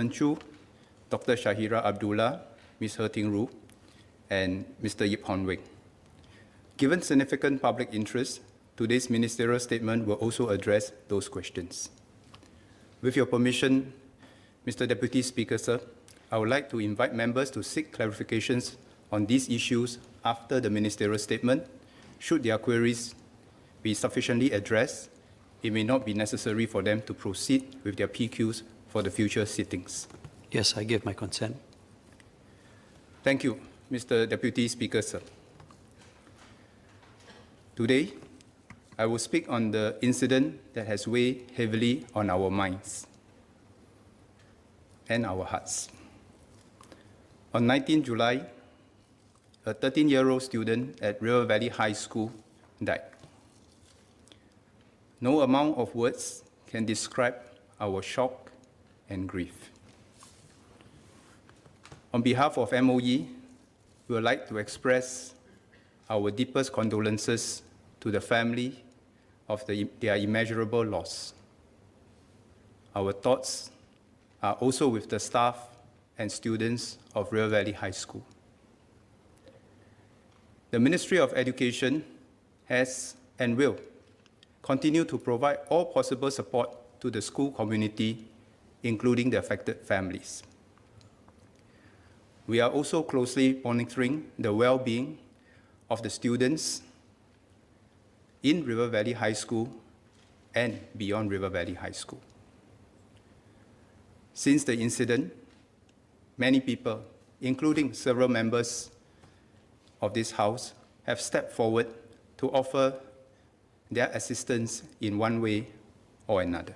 Chu, Dr. Shahira Abdullah, Ms. He Ting Ru, and Mr. Yip Hon Wing. Given significant public interest, today's ministerial statement will also address those questions. With your permission, Mr. Deputy Speaker, sir, I would like to invite members to seek clarifications on these issues after the ministerial statement. Should their queries be sufficiently addressed, it may not be necessary for them to proceed with their PQs for the future sittings. Yes, I give my consent. Thank you, Mr. Deputy Speaker, sir. Today, I will speak on the incident that has weighed heavily on our minds and our hearts. On 19 July, a 13-year-old student at River Valley High School died. No amount of words can describe our shock and grief. On behalf of MOE, we would like to express our deepest condolences to the family of their immeasurable loss. Our thoughts are also with the staff and students of River Valley High School. The Ministry of Education has and will continue to provide all possible support to the school community, including the affected families. We are also closely monitoring the well-being of the students in River Valley High School and beyond River Valley High School. Since the incident, many people, including several members of this House, have stepped forward to offer their assistance in one way or another.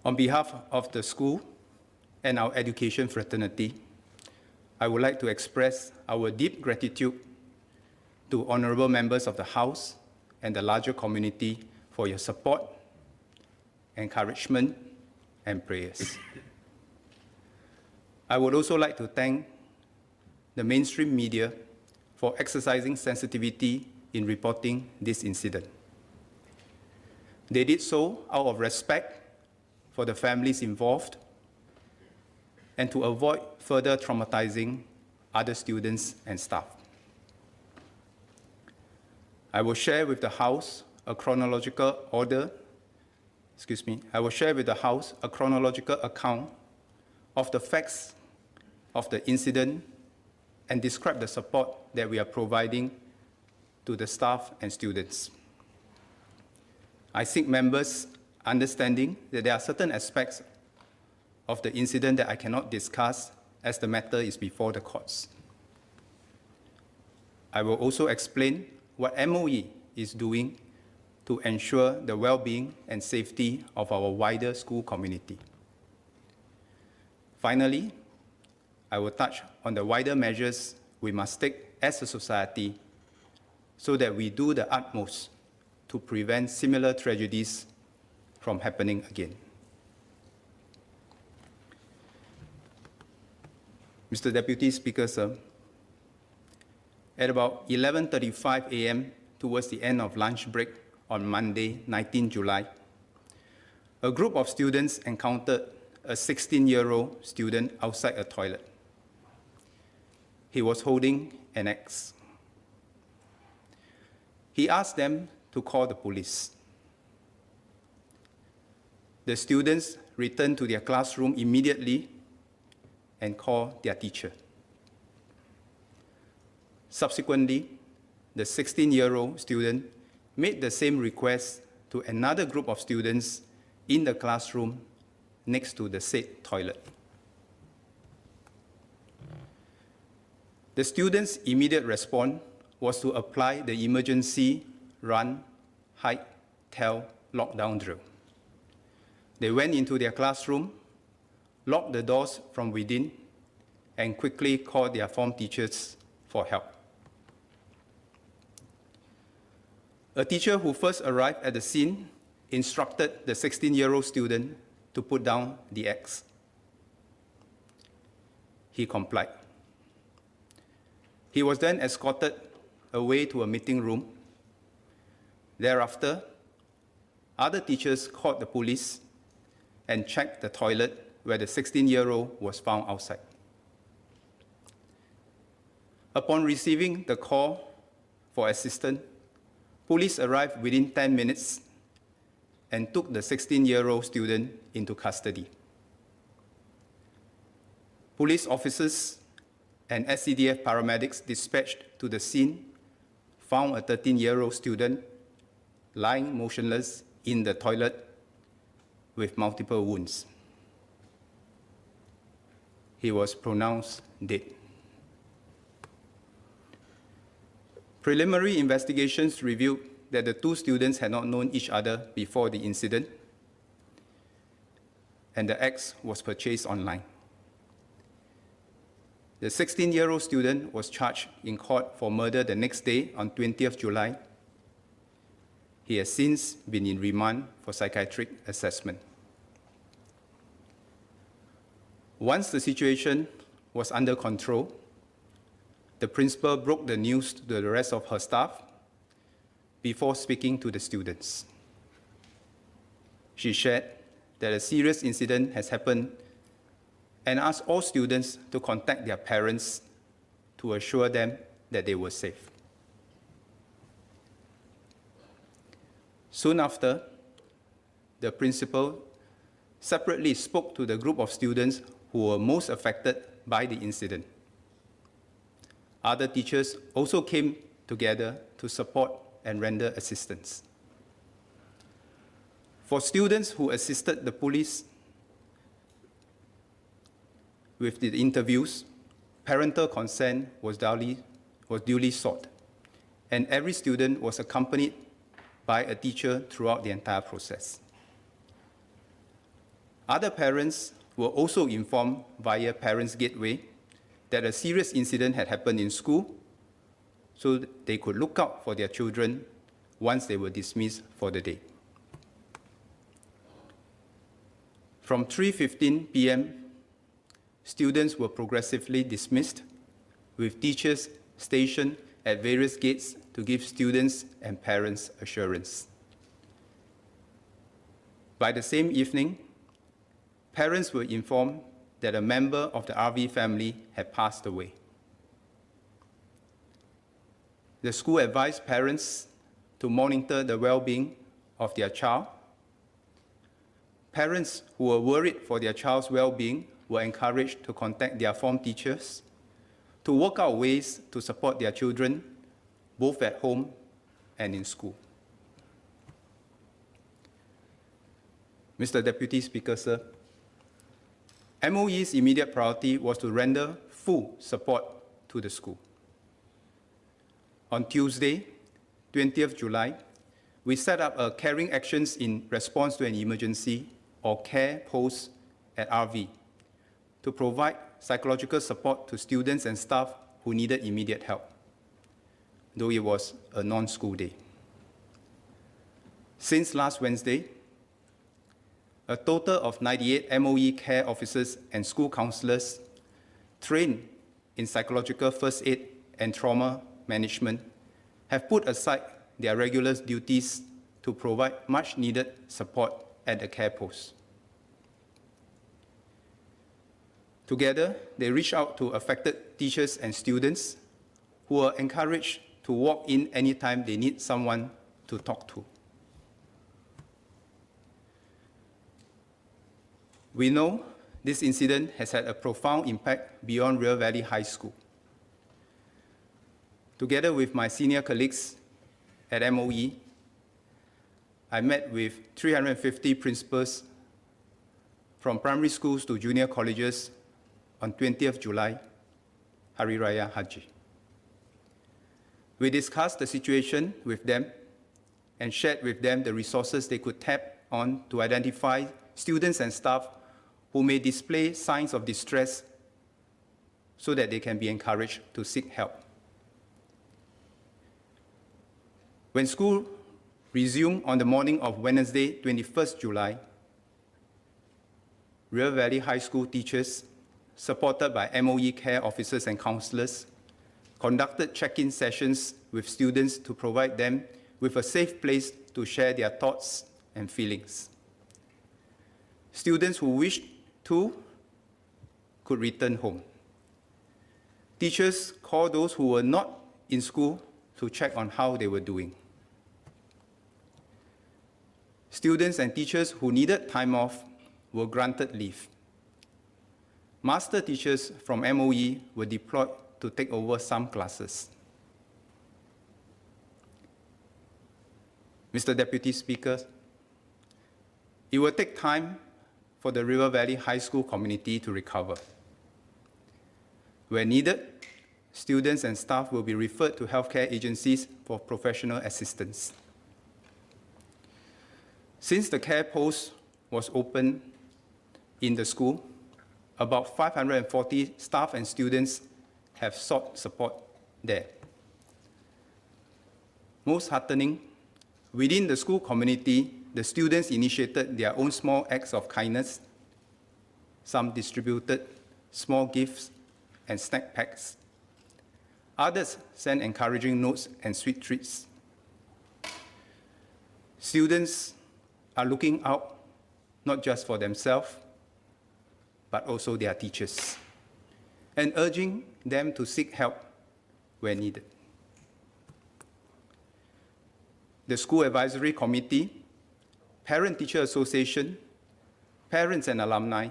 On behalf of the school and our education fraternity, I would like to express our deep gratitude to honorable members of the House and the larger community for your support, encouragement, and prayers. I would also like to thank the mainstream media for exercising sensitivity in reporting this incident. They did so out of respect for the families involved and to avoid further traumatizing other students and staff. I will share with the House a chronological account of the facts of the incident and describe the support that we are providing to the staff and students. I seek members' understanding that there are certain aspects of the incident that I cannot discuss as the matter is before the courts. I will also explain what MOE is doing to ensure the well-being and safety of our wider school community. Finally, I will touch on the wider measures we must take as a society so that we do the utmost to prevent similar tragedies from happening again. Mr. Deputy Speaker, sir, at about 11:35 a.m. towards the end of lunch break on Monday, 19 July, a group of students encountered a 16-year-old student outside a toilet. He was holding an axe. He asked them to call the police. The students returned to their classroom immediately and called their teacher. Subsequently, the 16-year-old student made the same request to another group of students in the classroom next to the said toilet. The students' immediate response was to apply the emergency run, hide, tell, lockdown drill. They went into their classroom, locked the doors from within, and quickly called their form teachers for help. A teacher who first arrived at the scene instructed the 16-year-old student to put down the axe. He complied. He was then escorted away to a meeting room. Thereafter, other teachers called the police and checked the toilet where the 16-year-old was found outside. Upon receiving the call for assistance, police arrived within 10 minutes and took the 16-year-old student into custody. Police officers and SCDF paramedics dispatched to the scene found a 13-year-old student lying motionless in the toilet with multiple wounds. He was pronounced dead. Preliminary investigations revealed that the two students had not known each other before the incident, and the axe was purchased online. The 16-year-old student was charged in court for murder the next day on 20th July. He has since been in remand for psychiatric assessment. Once the situation was under control, the principal broke the news to the rest of her staff before speaking to the students. She shared that a serious incident has happened and asked all students to contact their parents to assure them that they were safe. Soon after, the principal separately spoke to the group of students who were most affected by the incident. Other teachers also came together to support and render assistance. For students who assisted the police with the interviews, parental consent was duly sought, and every student was accompanied by a teacher throughout the entire process. Other parents were also informed via Parents Gateway that a serious incident had happened in school, so they could look out for their children once they were dismissed for the day. From 3:15 p.m., students were progressively dismissed, with teachers stationed at various gates to give students and parents assurance. By the same evening, parents were informed that a member of the RV family had passed away. The school advised parents to monitor the well-being of their child. Parents who were worried for their child's well-being were encouraged to contact their form teachers to work out ways to support their children, both at home and in school. Mr. Deputy Speaker, sir, MOE's immediate priority was to render full support to the school. On Tuesday, 20th July, we set up a Caring Actions in Response to an Emergency, or CARE post at RV to provide psychological support to students and staff who needed immediate help, though it was a non-school day. Since last Wednesday, a total of 98 MOE care officers and school counselors trained in psychological first aid and trauma management have put aside their regular duties to provide much-needed support at the care post. Together, they reach out to affected teachers and students who are encouraged to walk in anytime they need someone to talk to. We know this incident has had a profound impact beyond River Valley High School. Together with my senior colleagues at MOE, I met with 350 principals from primary schools to junior colleges on 20th July, Hari Raya Haji. We discussed the situation with them and shared with them the resources they could tap on to identify students and staff who may display signs of distress so that they can be encouraged to seek help. When school resumed on the morning of Wednesday, 21st July, River Valley High School teachers, supported by MOE care officers and counselors, conducted check-in sessions with students to provide them with a safe place to share their thoughts and feelings. Students who wished to could return home. Teachers called those who were not in school to check on how they were doing. Students and teachers who needed time off were granted leave. Master teachers from MOE were deployed to take over some classes. Mr. Deputy Speaker, it will take time for the River Valley High School community to recover. Where needed, students and staff will be referred to healthcare agencies for professional assistance. Since the care post was opened in the school, about 540 staff and students have sought support there. Most heartening, within the school community, the students initiated their own small acts of kindness. Some distributed small gifts and snack packs. Others sent encouraging notes and sweet treats. Students are looking out not just for themselves, but also their teachers, and urging them to seek help where needed. The School Advisory Committee, Parent-Teacher Association, parents and alumni,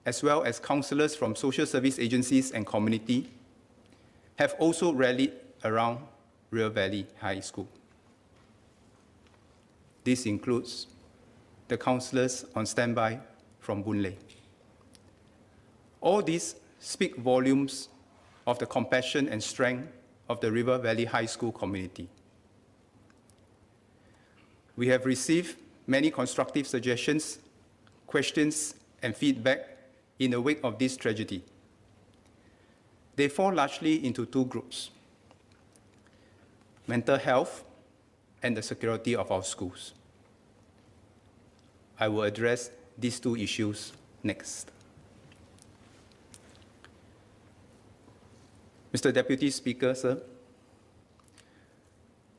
as well as counselors from social service agencies and community, have also rallied around River Valley High School. This includes the counselors on standby from Boon Lay. All these speak volumes of the compassion and strength of the River Valley High School community. We have received many constructive suggestions, questions, and feedback in the wake of this tragedy. They fall largely into two groups: mental health and the security of our schools. I will address these two issues next. Mr. Deputy Speaker, sir,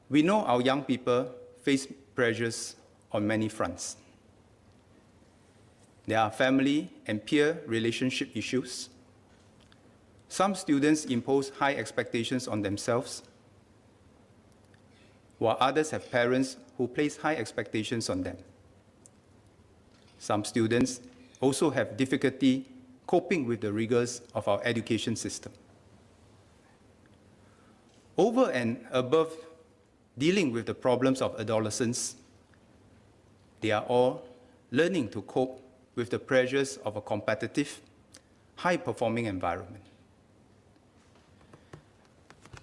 we know our young people face pressures on many fronts. There are family and peer relationship issues. Some students impose high expectations on themselves, while others have parents who place high expectations on them. Some students also have difficulty coping with the rigors of our education system. Over and above dealing with the problems of adolescents, they are all learning to cope with the pressures of a competitive, high-performing environment.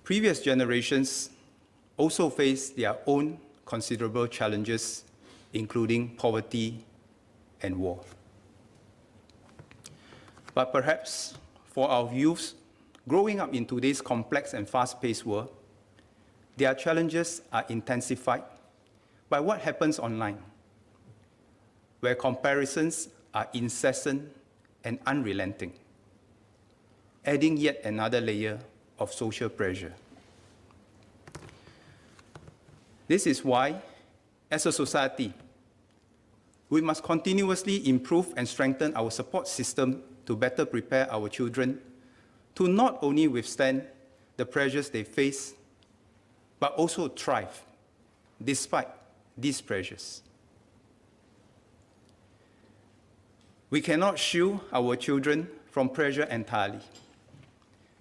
Previous generations also faced their own considerable challenges, including poverty and war. But perhaps for our youth growing up in today's complex and fast-paced world, their challenges are intensified by what happens online, where comparisons are incessant and unrelenting, adding yet another layer of social pressure. This is why, as a society, we must continuously improve and strengthen our support system to better prepare our children to not only withstand the pressures they face, but also thrive despite these pressures. We cannot shield our children from pressure entirely,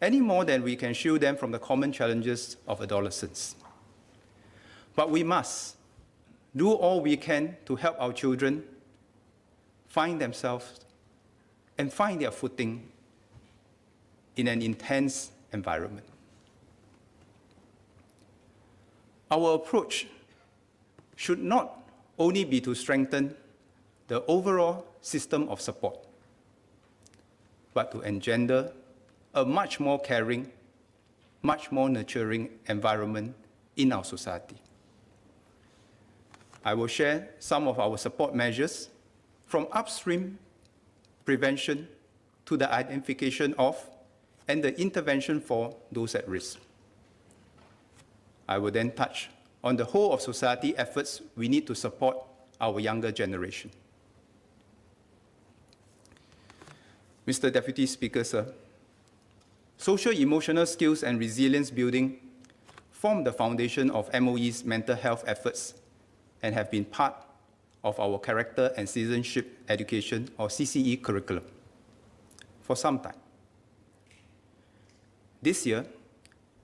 any more than we can shield them from the common challenges of adolescence. But we must do all we can to help our children find themselves and find their footing in an intense environment. Our approach should not only be to strengthen the overall system of support, but to engender a much more caring, much more nurturing environment in our society. I will share some of our support measures from upstream prevention to the identification of and the intervention for those at risk. I will then touch on the whole of society efforts we need to support our younger generation. Mr. Deputy Speaker, sir, social emotional skills and resilience building form the foundation of MOE's mental health efforts and have been part of our character and citizenship education, or CCE, curriculum for some time. This year,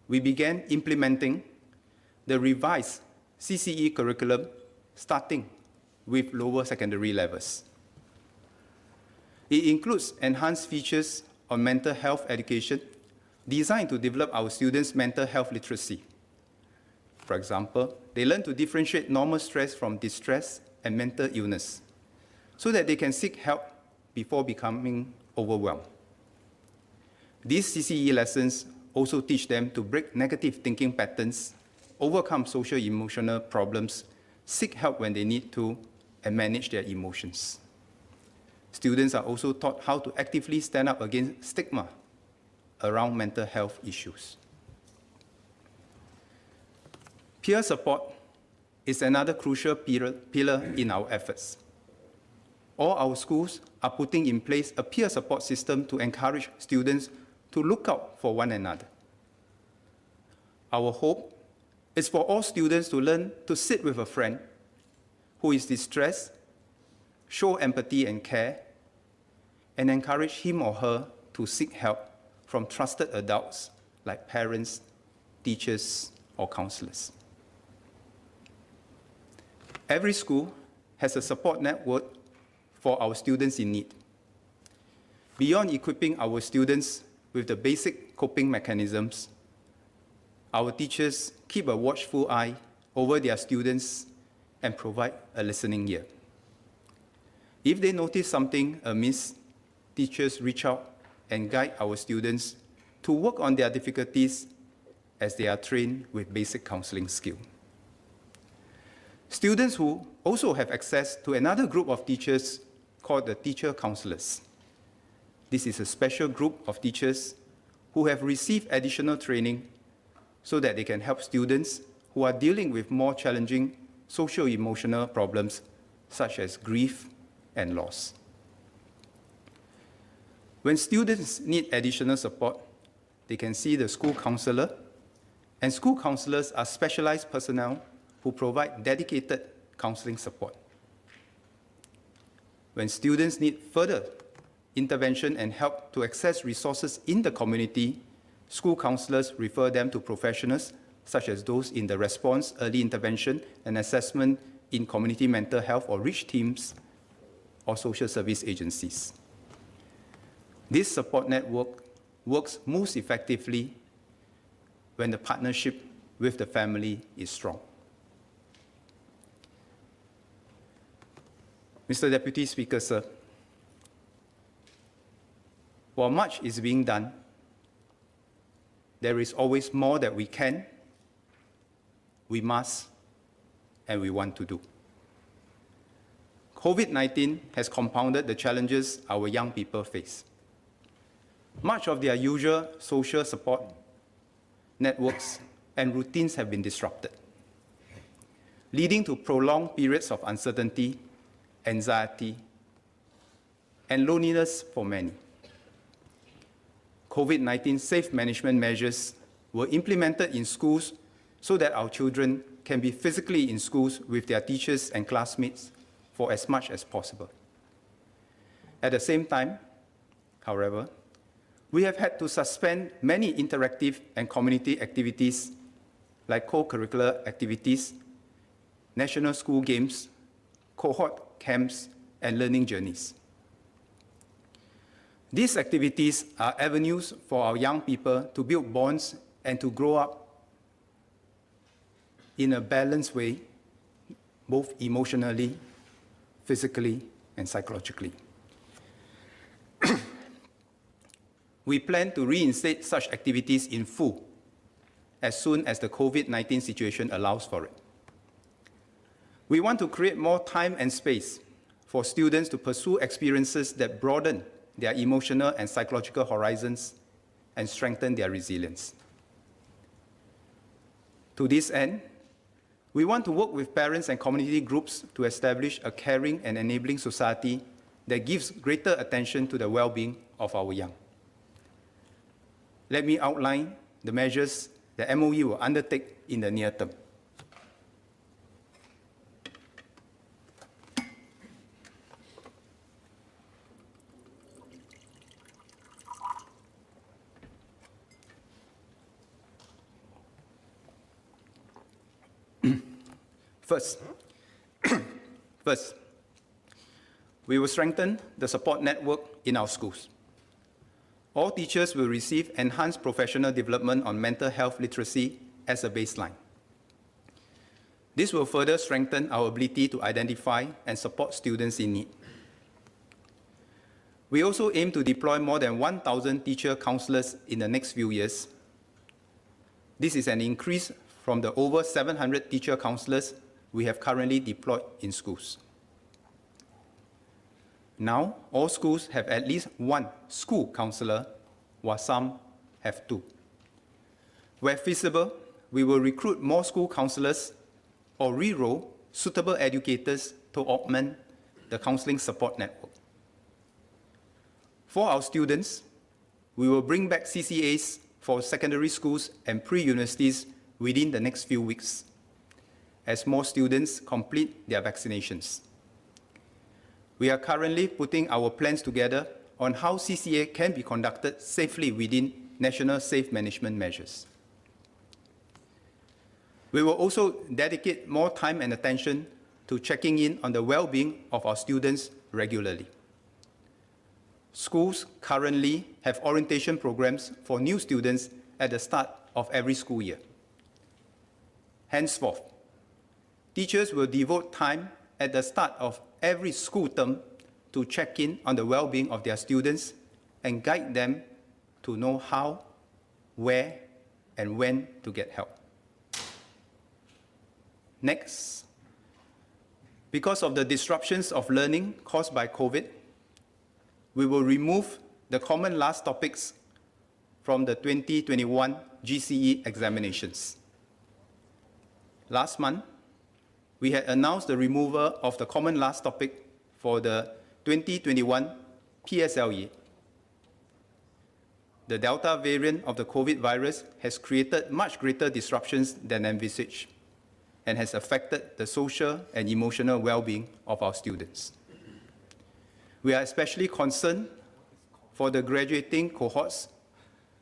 we began implementing the revised CCE curriculum starting with lower secondary levels. It includes enhanced features on mental health education designed to develop our students' mental health literacy. For example, they learn to differentiate normal stress from distress and mental illness so that they can seek help before becoming overwhelmed. These CCE lessons also teach them to break negative thinking patterns, overcome social emotional problems, seek help when they need to, and manage their emotions. Students are also taught how to actively stand up against stigma around mental health issues. Peer support is another crucial pillar in our efforts. All our schools are putting in place a peer support system to encourage students to look out for one another. Our hope is for all students to learn to sit with a friend who is distressed, show empathy and care, and encourage him or her to seek help from trusted adults like parents, teachers, or counselors. Every school has a support network for our students in need. Beyond equipping our students with the basic coping mechanisms, our teachers keep a watchful eye over their students and provide a listening ear. If they notice something amiss, teachers reach out and guide our students to work on their difficulties as they are trained with basic counseling skills. Students who also have access to another group of teachers called the teacher counselors. This is a special group of teachers who have received additional training so that they can help students who are dealing with more challenging socio-emotional problems such as grief and loss. When students need additional support, they can see the school counselor, and school counselors are specialized personnel who provide dedicated counseling support. When students need further intervention and help to access resources in the community, school counselors refer them to professionals such as those in the response, early intervention, and assessment in community mental health or REACH teams or social service agencies. This support network works most effectively when the partnership with the family is strong. Mr. Deputy Speaker, sir, while much is being done, there is always more that we can, we must, and we want to do. COVID-19 has compounded the challenges our young people face. Much of their usual social support networks and routines have been disrupted, leading to prolonged periods of uncertainty, anxiety, and loneliness for many. COVID-19 safe management measures were implemented in schools so that our children can be physically in schools with their teachers and classmates for as much as possible. At the same time, however, we have had to suspend many interactive and community activities like co-curricular activities, national school games, cohort camps, and learning journeys. These activities are avenues for our young people to build bonds and to grow up in a balanced way, both emotionally, physically, and psychologically. We plan to reinstate such activities in full as soon as the COVID-19 situation allows for it. We want to create more time and space for students to pursue experiences that broaden their emotional and psychological horizons and strengthen their resilience. To this end, we want to work with parents and community groups to establish a caring and enabling society that gives greater attention to the well-being of our young. Let me outline the measures that MOE will undertake in the near term. First, we will strengthen the support network in our schools. All teachers will receive enhanced professional development on mental health literacy as a baseline. This will further strengthen our ability to identify and support students in need. We also aim to deploy more than 1,000 teacher counselors in the next few years. This is an increase from the over 700 teacher counselors we have currently deployed in schools. Now, all schools have at least one school counselor, while some have two. Where feasible, we will recruit more school counselors or re-roll suitable educators to augment the counseling support network. For our students, we will bring back CCAs for secondary schools and pre-universities within the next few weeks, as more students complete their vaccinations. We are currently putting our plans together on how CCA can be conducted safely within national safe management measures. We will also dedicate more time and attention to checking in on the well-being of our students regularly. Schools currently have orientation programs for new students at the start of every school year. Henceforth, teachers will devote time at the start of every school term to check in on the well-being of their students and guide them to know how, where, and when to get help. Next, because of the disruptions of learning caused by COVID, we will remove the common last topics from the 2021 GCE examinations. Last month, we had announced the removal of the common last topic for the 2021 PSLE. The Delta variant of the COVID virus has created much greater disruptions than envisaged and has affected the social and emotional well-being of our students. We are especially concerned for the graduating cohorts,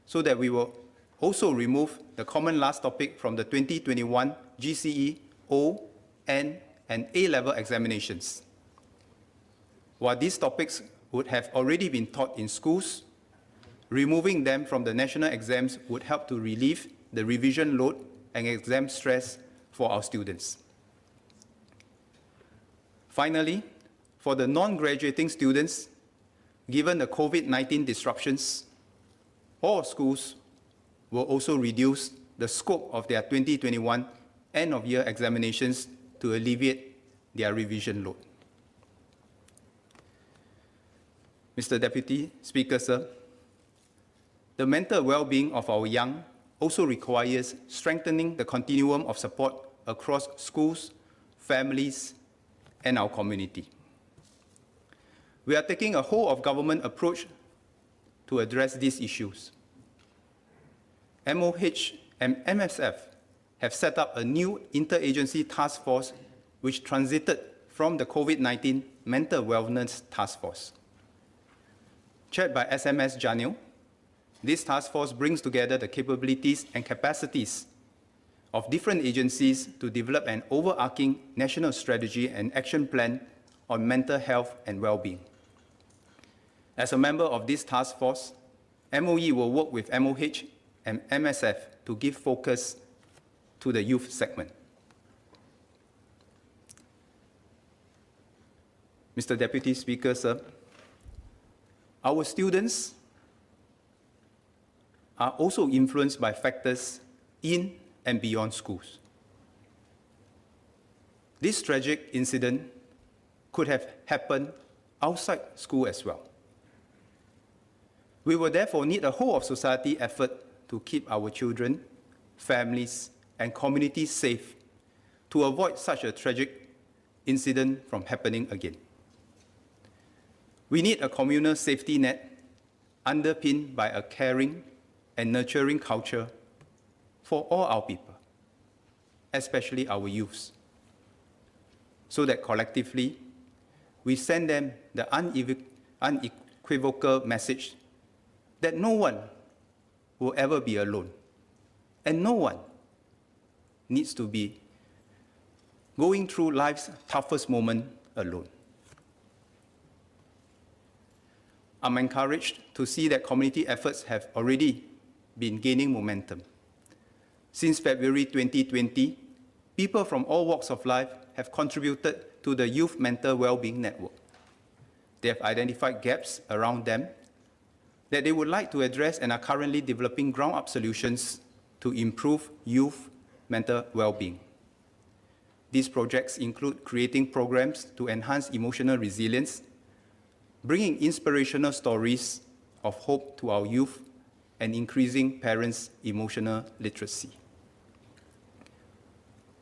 so that we will also remove the common last topic from the 2021 GCE, O, N, and A-level examinations. While these topics would have already been taught in schools, removing them from the national exams would help to relieve the revision load and exam stress for our students. Finally, for the non-graduating students, given the COVID-19 disruptions, all schools will also reduce the scope of their 2021 end-of-year examinations to alleviate their revision load. Mr. Deputy Speaker, sir, the mental well-being of our young also requires strengthening the continuum of support across schools, families, and our community. We are taking a whole-of-government approach to address these issues. MOH and MSF have set up a new interagency task force which transited from the COVID-19 Mental Wellness Task Force. Chaired by SMS Janil, this task force brings together the capabilities and capacities of different agencies to develop an overarching national strategy and action plan on mental health and well-being. As a member of this task force, MOE will work with MOH and MSF to give focus to the youth segment. Mr. Deputy Speaker, sir, our students are also influenced by factors in and beyond schools. This tragic incident could have happened outside school as well. We will therefore need a whole of society effort to keep our children, families, and communities safe to avoid such a tragic incident from happening again. We need a communal safety net underpinned by a caring and nurturing culture for all our people, especially our youths, so that collectively we send them the unequivocal message that no one will ever be alone, and no one needs to be going through life's toughest moment alone. I'm encouraged to see that community efforts have already been gaining momentum. Since February 2020, people from all walks of life have contributed to the Youth Mental Wellbeing Network. They have identified gaps around them that they would like to address and are currently developing ground-up solutions to improve youth mental well-being. These projects include creating programs to enhance emotional resilience, bringing inspirational stories of hope to our youth, and increasing parents' emotional literacy.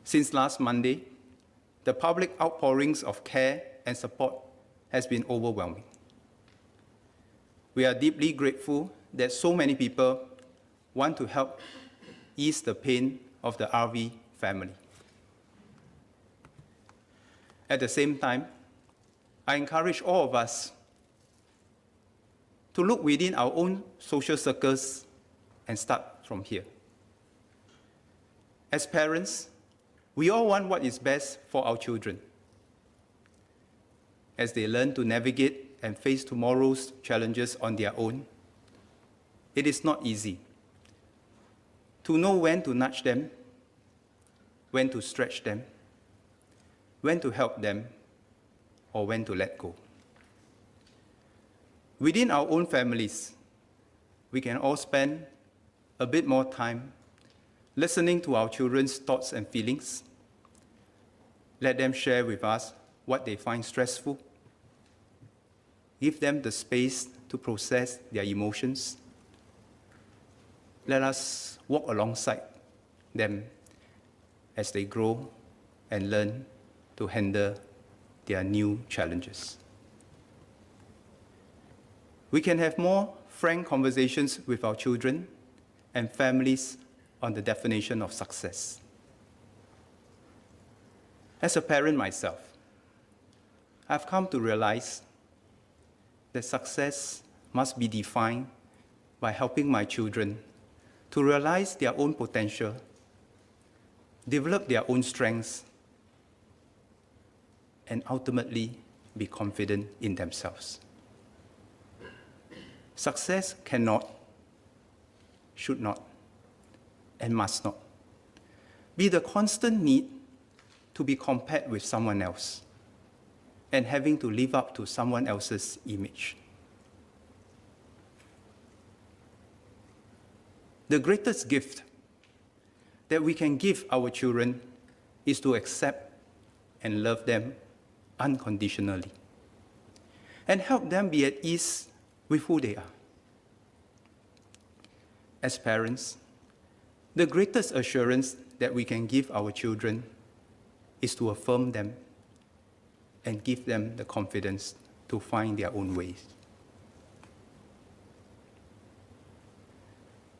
Since last Monday, the public outpourings of care and support has been overwhelming. We are deeply grateful that so many people want to help ease the pain of the RV family. At the same time, I encourage all of us to look within our own social circles and start from here. As parents, we all want what is best for our children as they learn to navigate and face tomorrow's challenges on their own. It is not easy to know when to nudge them, when to stretch them, when to help them, or when to let go. Within our own families, we can all spend a bit more time listening to our children's thoughts and feelings. Let them share with us what they find stressful. Give them the space to process their emotions. Let us walk alongside them as they grow and learn to handle their new challenges. We can have more frank conversations with our children and families on the definition of success. As a parent myself, I've come to realize that success must be defined by helping my children to realize their own potential, develop their own strengths, and ultimately be confident in themselves. Success cannot, should not, and must not be the constant need to be compared with someone else and having to live up to someone else's image. The greatest gift that we can give our children is to accept and love them unconditionally and help them be at ease with who they are. As parents, the greatest assurance that we can give our children is to affirm them and give them the confidence to find their own ways.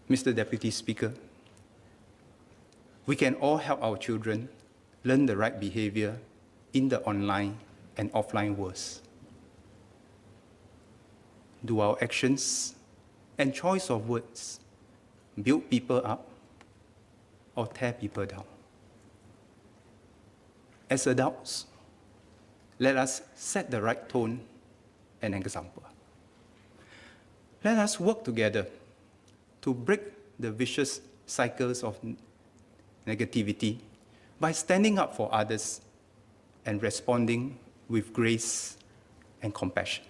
Mr. Deputy Speaker, we can all help our children learn the right behavior in the online and offline worlds. Do our actions and choice of words build people up or tear people down? As adults, let us set the right tone and example. Let us work together to break the vicious cycles of negativity by standing up for others and responding with grace and compassion.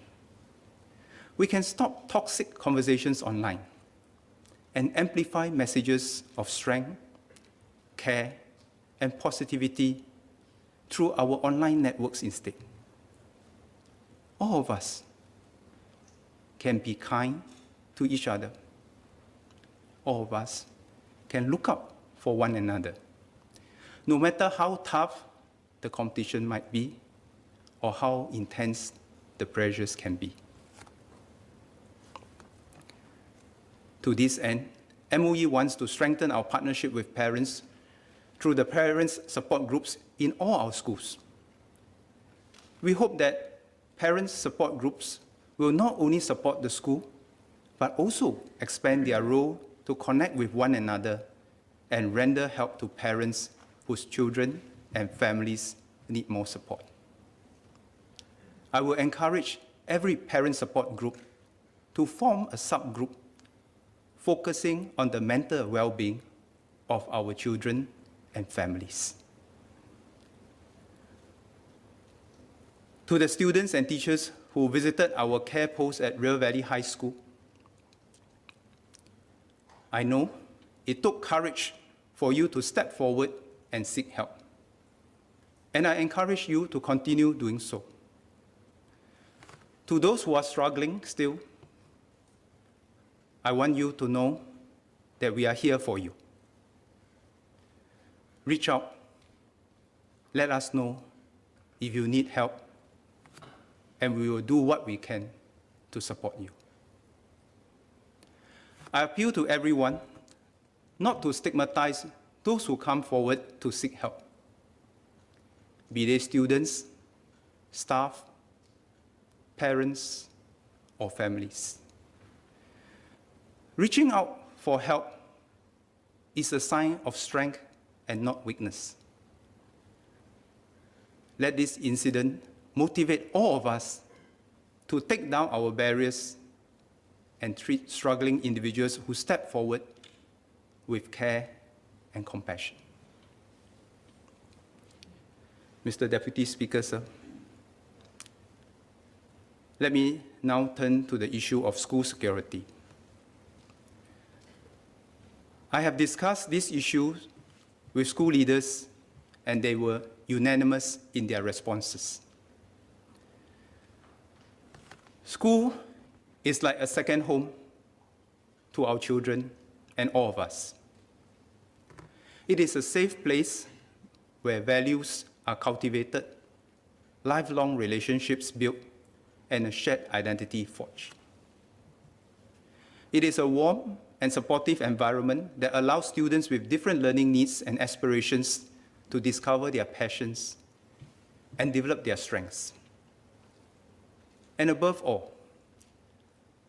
We can stop toxic conversations online and amplify messages of strength, care, and positivity through our online networks instead. All of us can be kind to each other. All of us can look up for one another, no matter how tough the competition might be or how intense the pressures can be. To this end, MOE wants to strengthen our partnership with parents through the parents' support groups in all our schools. We hope that parents' support groups will not only support the school, but also expand their role to connect with one another and render help to parents whose children and families need more support. I will encourage every parent support group to form a subgroup focusing on the mental well-being of our children and families. To the students and teachers who visited our care post at River Valley High School, I know it took courage for you to step forward and seek help. And I encourage you to continue doing so. To those who are struggling still, I want you to know that we are here for you. Reach out. Let us know if you need help, and we will do what we can to support you. I appeal to everyone not to stigmatize those who come forward to seek help, be they students, staff, parents, or families. Reaching out for help is a sign of strength and not weakness. Let this incident motivate all of us to take down our barriers and treat struggling individuals who step forward with care and compassion. Mr. Deputy Speaker, sir, let me now turn to the issue of school security. I have discussed this issue with school leaders, and they were unanimous in their responses. School is like a second home to our children and all of us. It is a safe place where values are cultivated, lifelong relationships built, and a shared identity forged. It is a warm and supportive environment that allows students with different learning needs and aspirations to discover their passions and develop their strengths. And above all,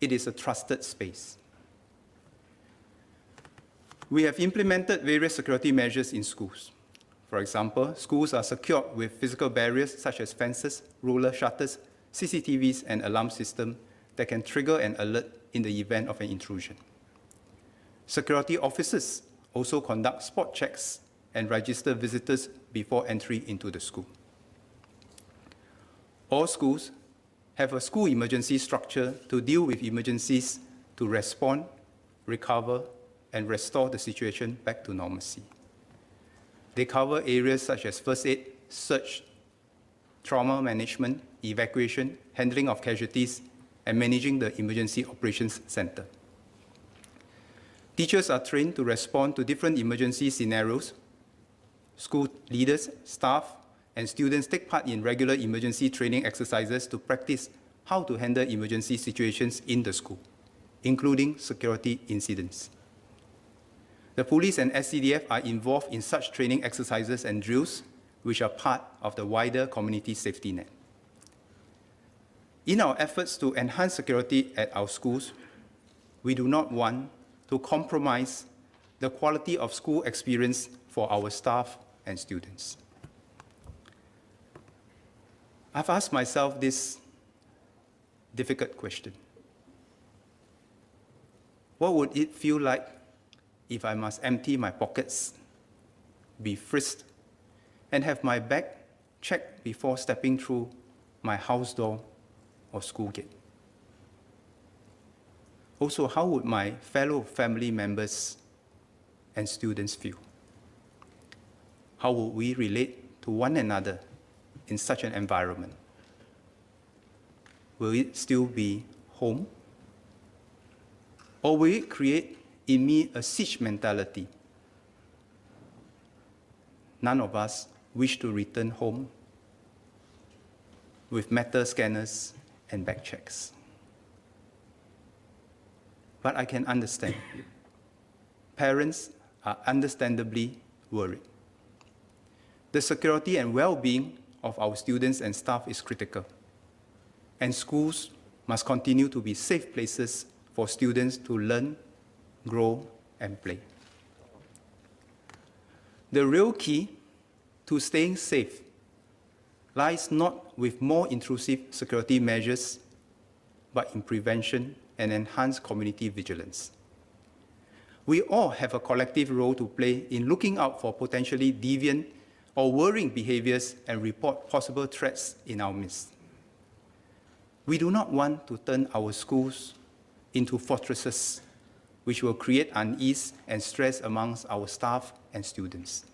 it is a trusted space. We have implemented various security measures in schools. For example, schools are secured with physical barriers such as fences, roller shutters, CCTVs, and alarm systems that can trigger an alert in the event of an intrusion. Security officers also conduct spot checks and register visitors before entry into the school. All schools have a school emergency structure to deal with emergencies to respond, recover, and restore the situation back to normalcy. They cover areas such as first aid, search, trauma management, evacuation, handling of casualties, and managing the Emergency Operations Center. Teachers are trained to respond to different emergency scenarios. School leaders, staff, and students take part in regular emergency training exercises to practice how to handle emergency situations in the school, including security incidents. The police and SCDF are involved in such training exercises and drills, which are part of the wider community safety net. In our efforts to enhance security at our schools, we do not want to compromise the quality of school experience for our staff and students. I've asked myself this difficult question. What would it feel like if I must empty my pockets, be frisked, and have my bag checked before stepping through my house door or school gate? Also, how would my fellow family members and students feel? How would we relate to one another in such an environment? Will it still be home? Or will it create in me a siege mentality? None of us wish to return home with metal scanners and bag checks. but I can understand. Parents are understandably worried. The security and well-being of our students and staff is critical, and schools must continue to be safe places for students to learn, grow, and play. The real key to staying safe lies not with more intrusive security measures, but in prevention and enhanced community vigilance. We all have a collective role to play in looking out for potentially deviant or worrying behaviors and report possible threats in our midst. We do not want to turn our schools into fortresses which will create unease and stress amongst our staff and students.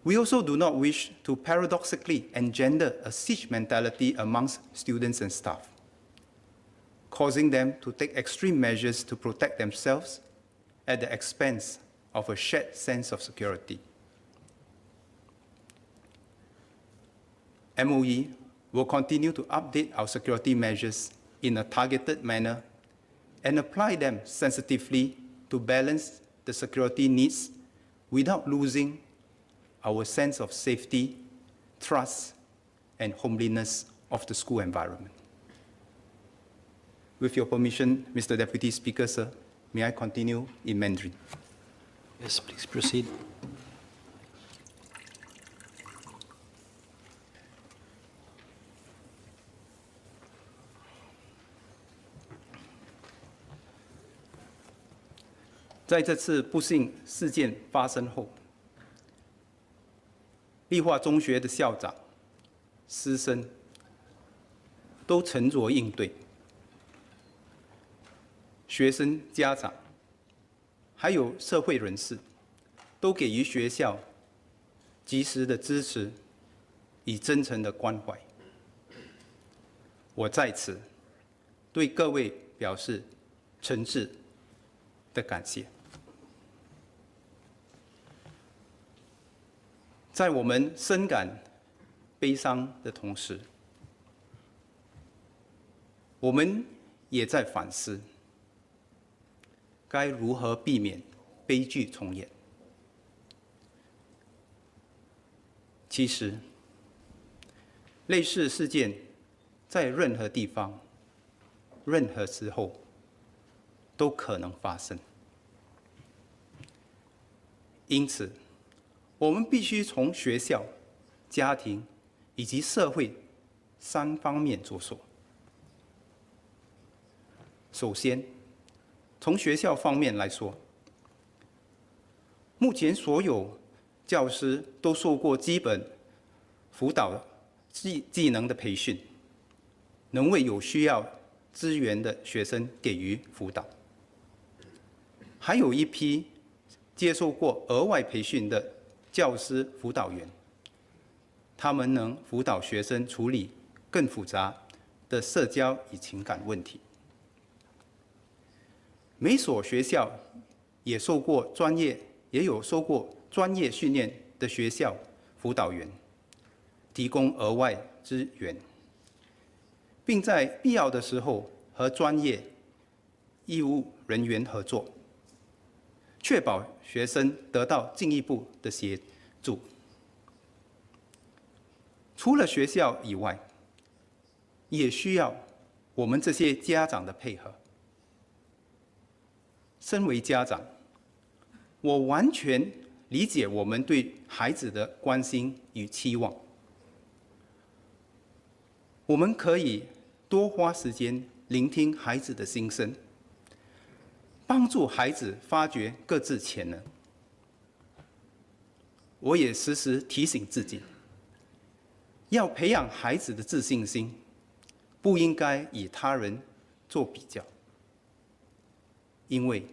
We also do not wish to paradoxically engender a siege mentality amongst students and staff, causing them to take extreme measures to protect themselves at the expense of a shared sense of security. MOE will continue to update our security measures in a targeted manner and apply them sensitively to balance the security needs without losing our sense of safety, trust, and homeliness of the school environment. With your permission, Mr. Deputy Speaker, sir, may I continue in Mandarin? Yes, please proceed. 在这次不幸事件发生后，立化中学的校长、师生都沉着应对，学生、家长还有社会人士都给予学校及时的支持与真诚的关怀。我在此对各位表示诚挚的感谢。在我们深感悲伤的同时，我们也在反思该如何避免悲剧重演。其实，类似事件在任何地方、任何时候都可能发生。因此，我们必须从学校、家庭以及社会3方面着手。首先，从学校方面来说，目前所有教师都受过基本辅导技能的培训，能为有需要资源的学生给予辅导。还有一批接受过额外培训的教师辅导员，他们能辅导学生处理更复杂的社交与情感问题。每所学校也有受过专业训练的学校辅导员，提供额外资源，并在必要的时候和专业义务人员合作，确保学生得到进一步的协助。除了学校以外，也需要我们这些家长的配合。身为家长，我完全理解我们对孩子的关心与期望。我们可以多花时间聆听孩子的心声，帮助孩子发掘各自潜能。我也时时提醒自己，要培养孩子的自信心，不应该与他人做比较，因为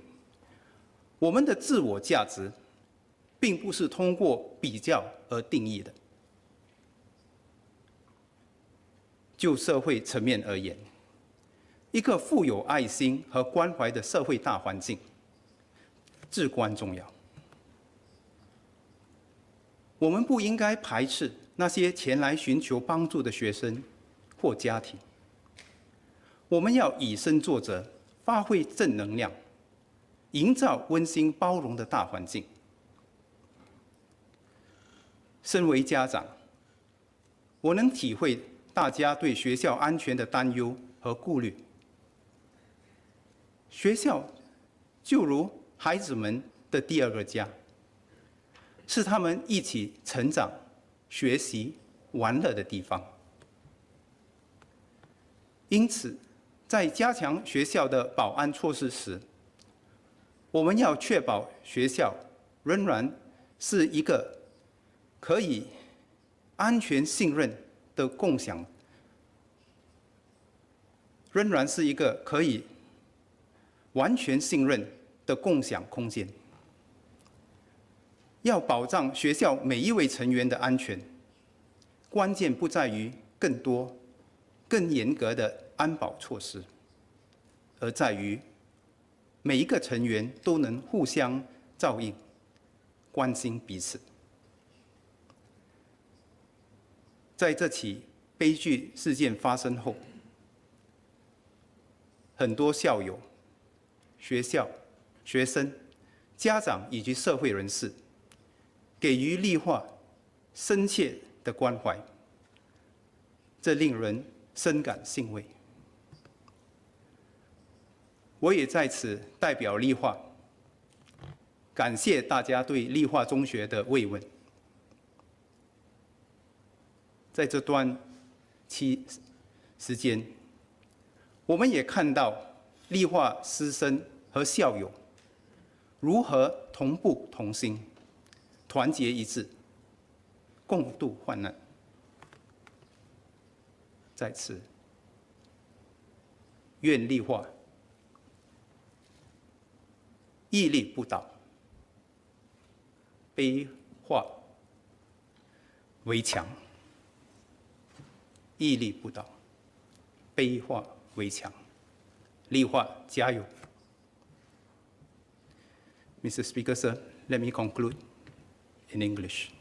我们的自我价值并不是通过比较而定义的。就社会层面而言，一个富有爱心和关怀的社会大环境至关重要。我们不应该排斥那些前来寻求帮助的学生或家庭。我们要以身作则，发挥正能量，营造温馨包容的大环境。身为家长，我能体会大家对学校安全的担忧和顾虑。学校就如孩子们的第二个家，是他们一起成长、学习、玩乐的地方。因此，在加强学校的保安措施时，我们要确保学校仍然是一个可以安全信任的共享，仍然是一个可以完全信任的共享空间。要保障学校每一位成员的安全，关键不在于更多、更严格的安保措施，而在于每一个成员都能互相照应、关心彼此。在这起悲剧事件发生后，很多校友、学校、学生、家长以及社会人士给予丽化深切的关怀，这令人深感欣慰。我也在此代表丽化，感谢大家对丽化中学的慰问。在这段时间，我们也看到丽化师生和校友如何同步同心，团结一致，共度患难。在此，愿丽化屹立不倒，悲化为强。屹立不倒，悲化为强。丽化加油！ Mr. Speaker, sir, let me conclude in English.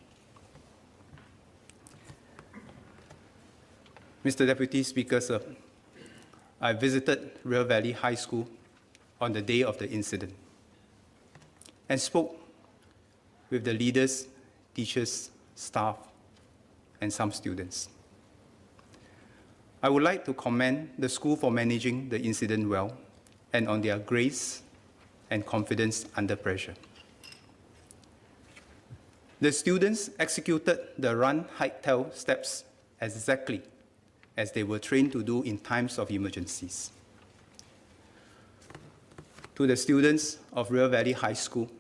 Mr. Deputy Speaker, sir, I visited River Valley High School on the day of the incident and spoke with the leaders, teachers, staff, and some students. I would like to commend the school for managing the incident well and on their grace and confidence under pressure. The students executed the run, hike, tell steps exactly as they were trained to do in times of emergencies. To the students of River Valley High School,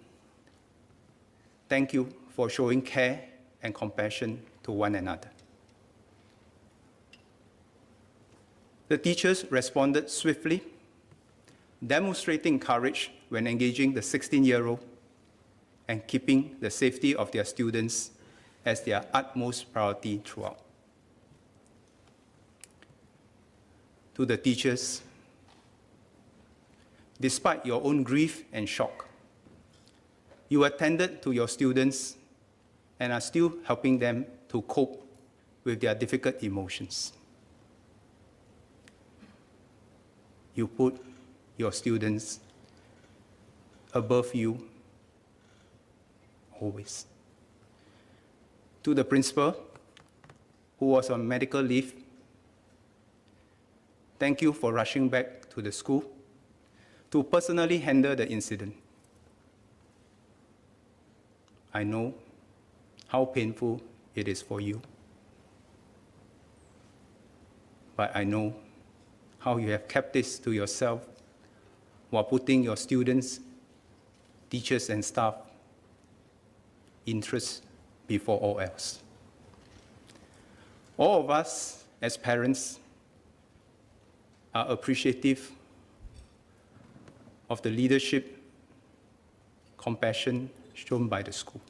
thank you for showing care and compassion to one another. The teachers responded swiftly, demonstrating courage when engaging the 16-year-old and keeping the safety of their students as their utmost priority throughout. To the teachers, despite your own grief and shock, you attended to your students and are still helping them to cope with their difficult emotions. You put your students above you always. To the principal, who was on medical leave, thank you for rushing back to the school to personally handle the incident. I know how painful it is for you, but I know how you have kept this to yourself while putting your students, teachers, and staff interests before all else. All of us as parents are appreciative of the leadership, compassion shown by the school.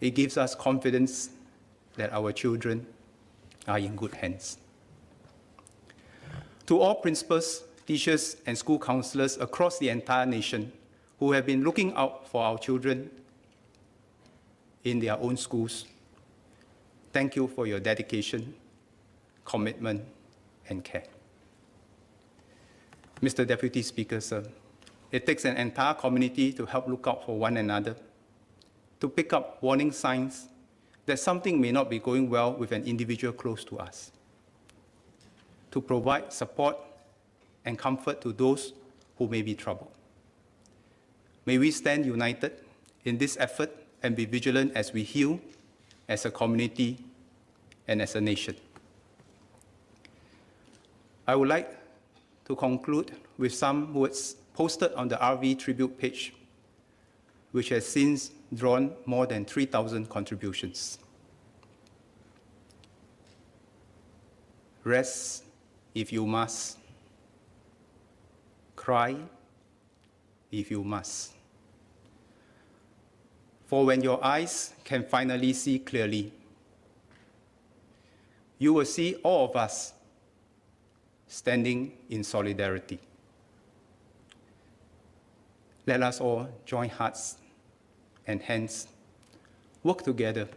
It gives us confidence that our children are in good hands. To all principals, teachers, and school counselors across the entire nation who have been looking out for our children in their own schools, thank you for your dedication, commitment, and care. Mr. Deputy Speaker, sir, it takes an entire community to help look out for one another, to pick up warning signs that something may not be going well with an individual close to us, to provide support and comfort to those who may be troubled. May we stand united in this effort and be vigilant as we heal as a community and as a nation. I would like to conclude with some words posted on the RV tribute page, which has since drawn more than 3,000 contributions. Rest if you must. Cry if you must. For when your eyes can finally see clearly, you will see all of us standing in solidarity. Let us all join hearts and hands, work together.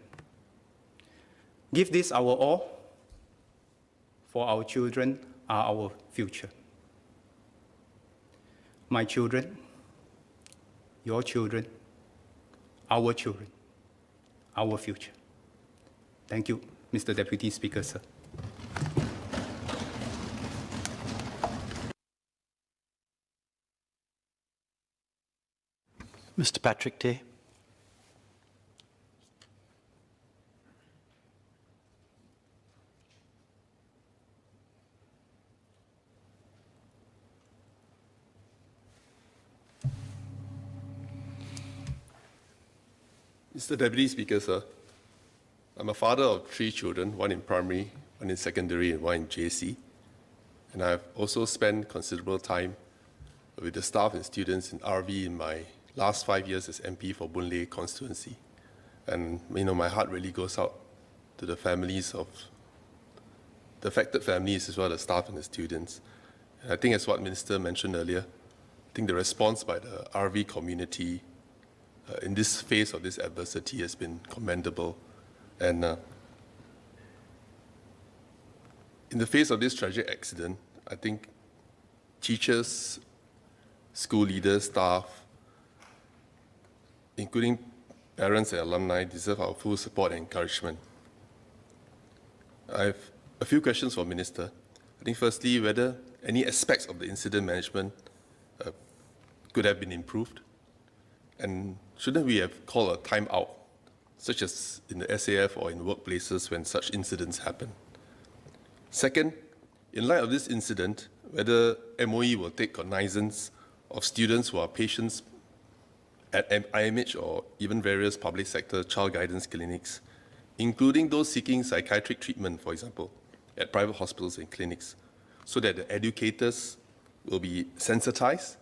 Give this our all, for our children are our future. My children, your children, our future. Thank you, Mr. Deputy Speaker, sir. Mr. Patrick Tay. Mr. Deputy Speaker, sir, I'm a father of 3 children, one in primary, one in secondary, and one in JC. And I've also spent considerable time with the staff and students in RV in my last 5 years as MP for Boon Lay constituency. And my heart really goes out to the families of the affected families, as well as the staff and the students. And I think as what Minister mentioned earlier, I think the response by the RV community in this phase of this adversity has been commendable. And in the face of this tragic accident, I think teachers, school leaders, staff, including parents and alumni, deserve our full support and encouragement. I have a few questions for Minister. I think firstly, whether any aspects of the incident management could have been improved, and shouldn't we have called a timeout, such as in the SAF or in workplaces when such incidents happen? Second, in light of this incident, whether MOE will take cognizance of students who are patients at IMH or even various public sector child guidance clinics, including those seeking psychiatric treatment, for example, at private hospitals and clinics, so that the educators will be sensitized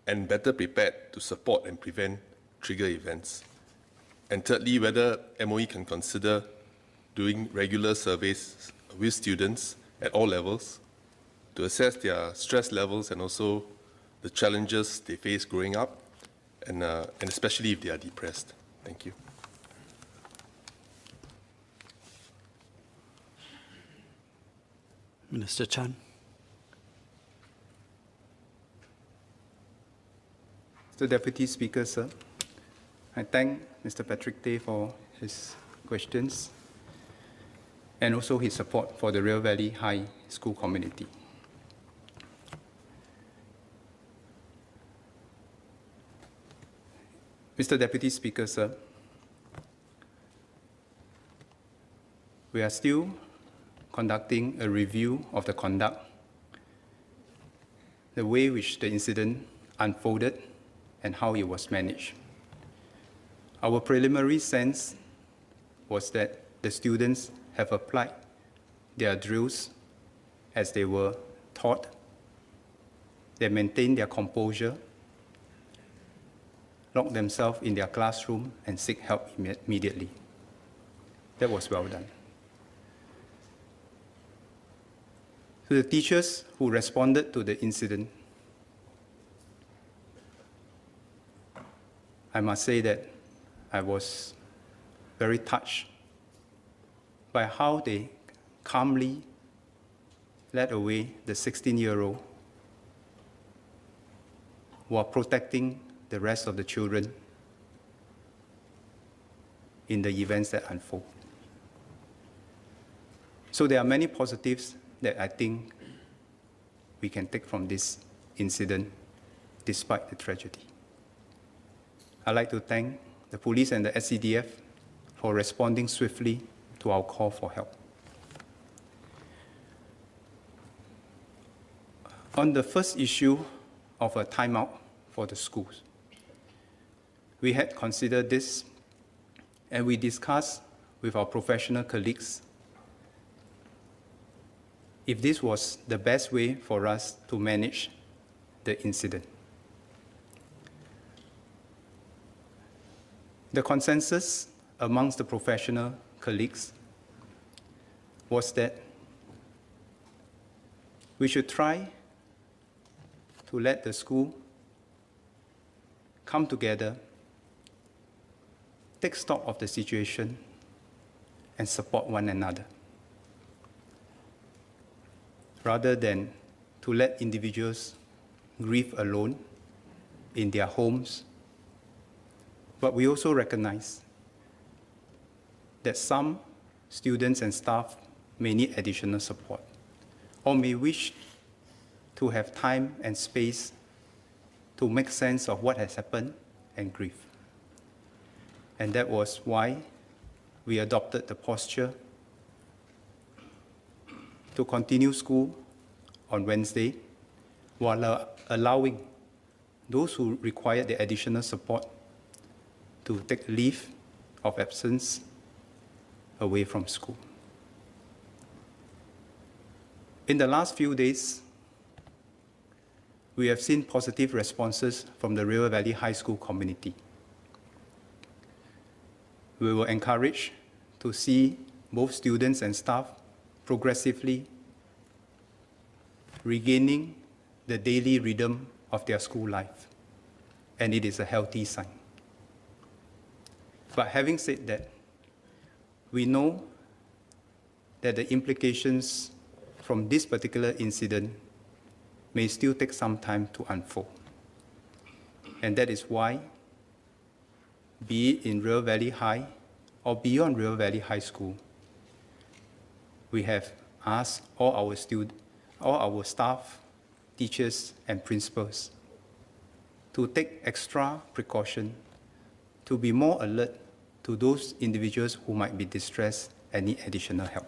and better prepared to support and prevent trigger events. And thirdly, whether MOE can consider doing regular surveys with students at all levels to assess their stress levels and also the challenges they face growing up, and especially if they are depressed. Thank you. Minister Chan. Mr. Deputy Speaker, sir, I thank Mr. Patrick Tay for his questions and also his support for the River Valley High School community. Mr. Deputy Speaker, sir, we are still conducting a review of the conduct, the way which the incident unfolded, and how it was managed. Our preliminary sense was that the students have applied their drills as they were taught. They maintained their composure, locked themselves in their classroom, and seek help immediately. That was well done. To the teachers who responded to the incident, I must say that I was very touched by how they calmly led away the 16-year-old while protecting the rest of the children in the events that unfold. So there are many positives that I think we can take from this incident despite the tragedy. I'd like to thank the police and the SCDF for responding swiftly to our call for help. On the first issue of a timeout for the schools, we had considered this and we discussed with our professional colleagues if this was the best way for us to manage the incident. The consensus amongst the professional colleagues was that we should try to let the school come together, take stock of the situation, and support one another, rather than to let individuals grieve alone in their homes. But we also recognize that some students and staff may need additional support or may wish to have time and space to make sense of what has happened and grieve. And that was why we adopted the posture to continue school on Wednesday while allowing those who require the additional support to take leave of absence away from school. In the last few days, we have seen positive responses from the River Valley High School community. We were encouraged to see both students and staff progressively regaining the daily rhythm of their school life, and it is a healthy sign. But having said that, we know that the implications from this particular incident may still take some time to unfold. And that is why, be it in River Valley High or beyond River Valley High School, we have asked all our staff, teachers, and principals to take extra precaution, to be more alert to those individuals who might be distressed and need additional help.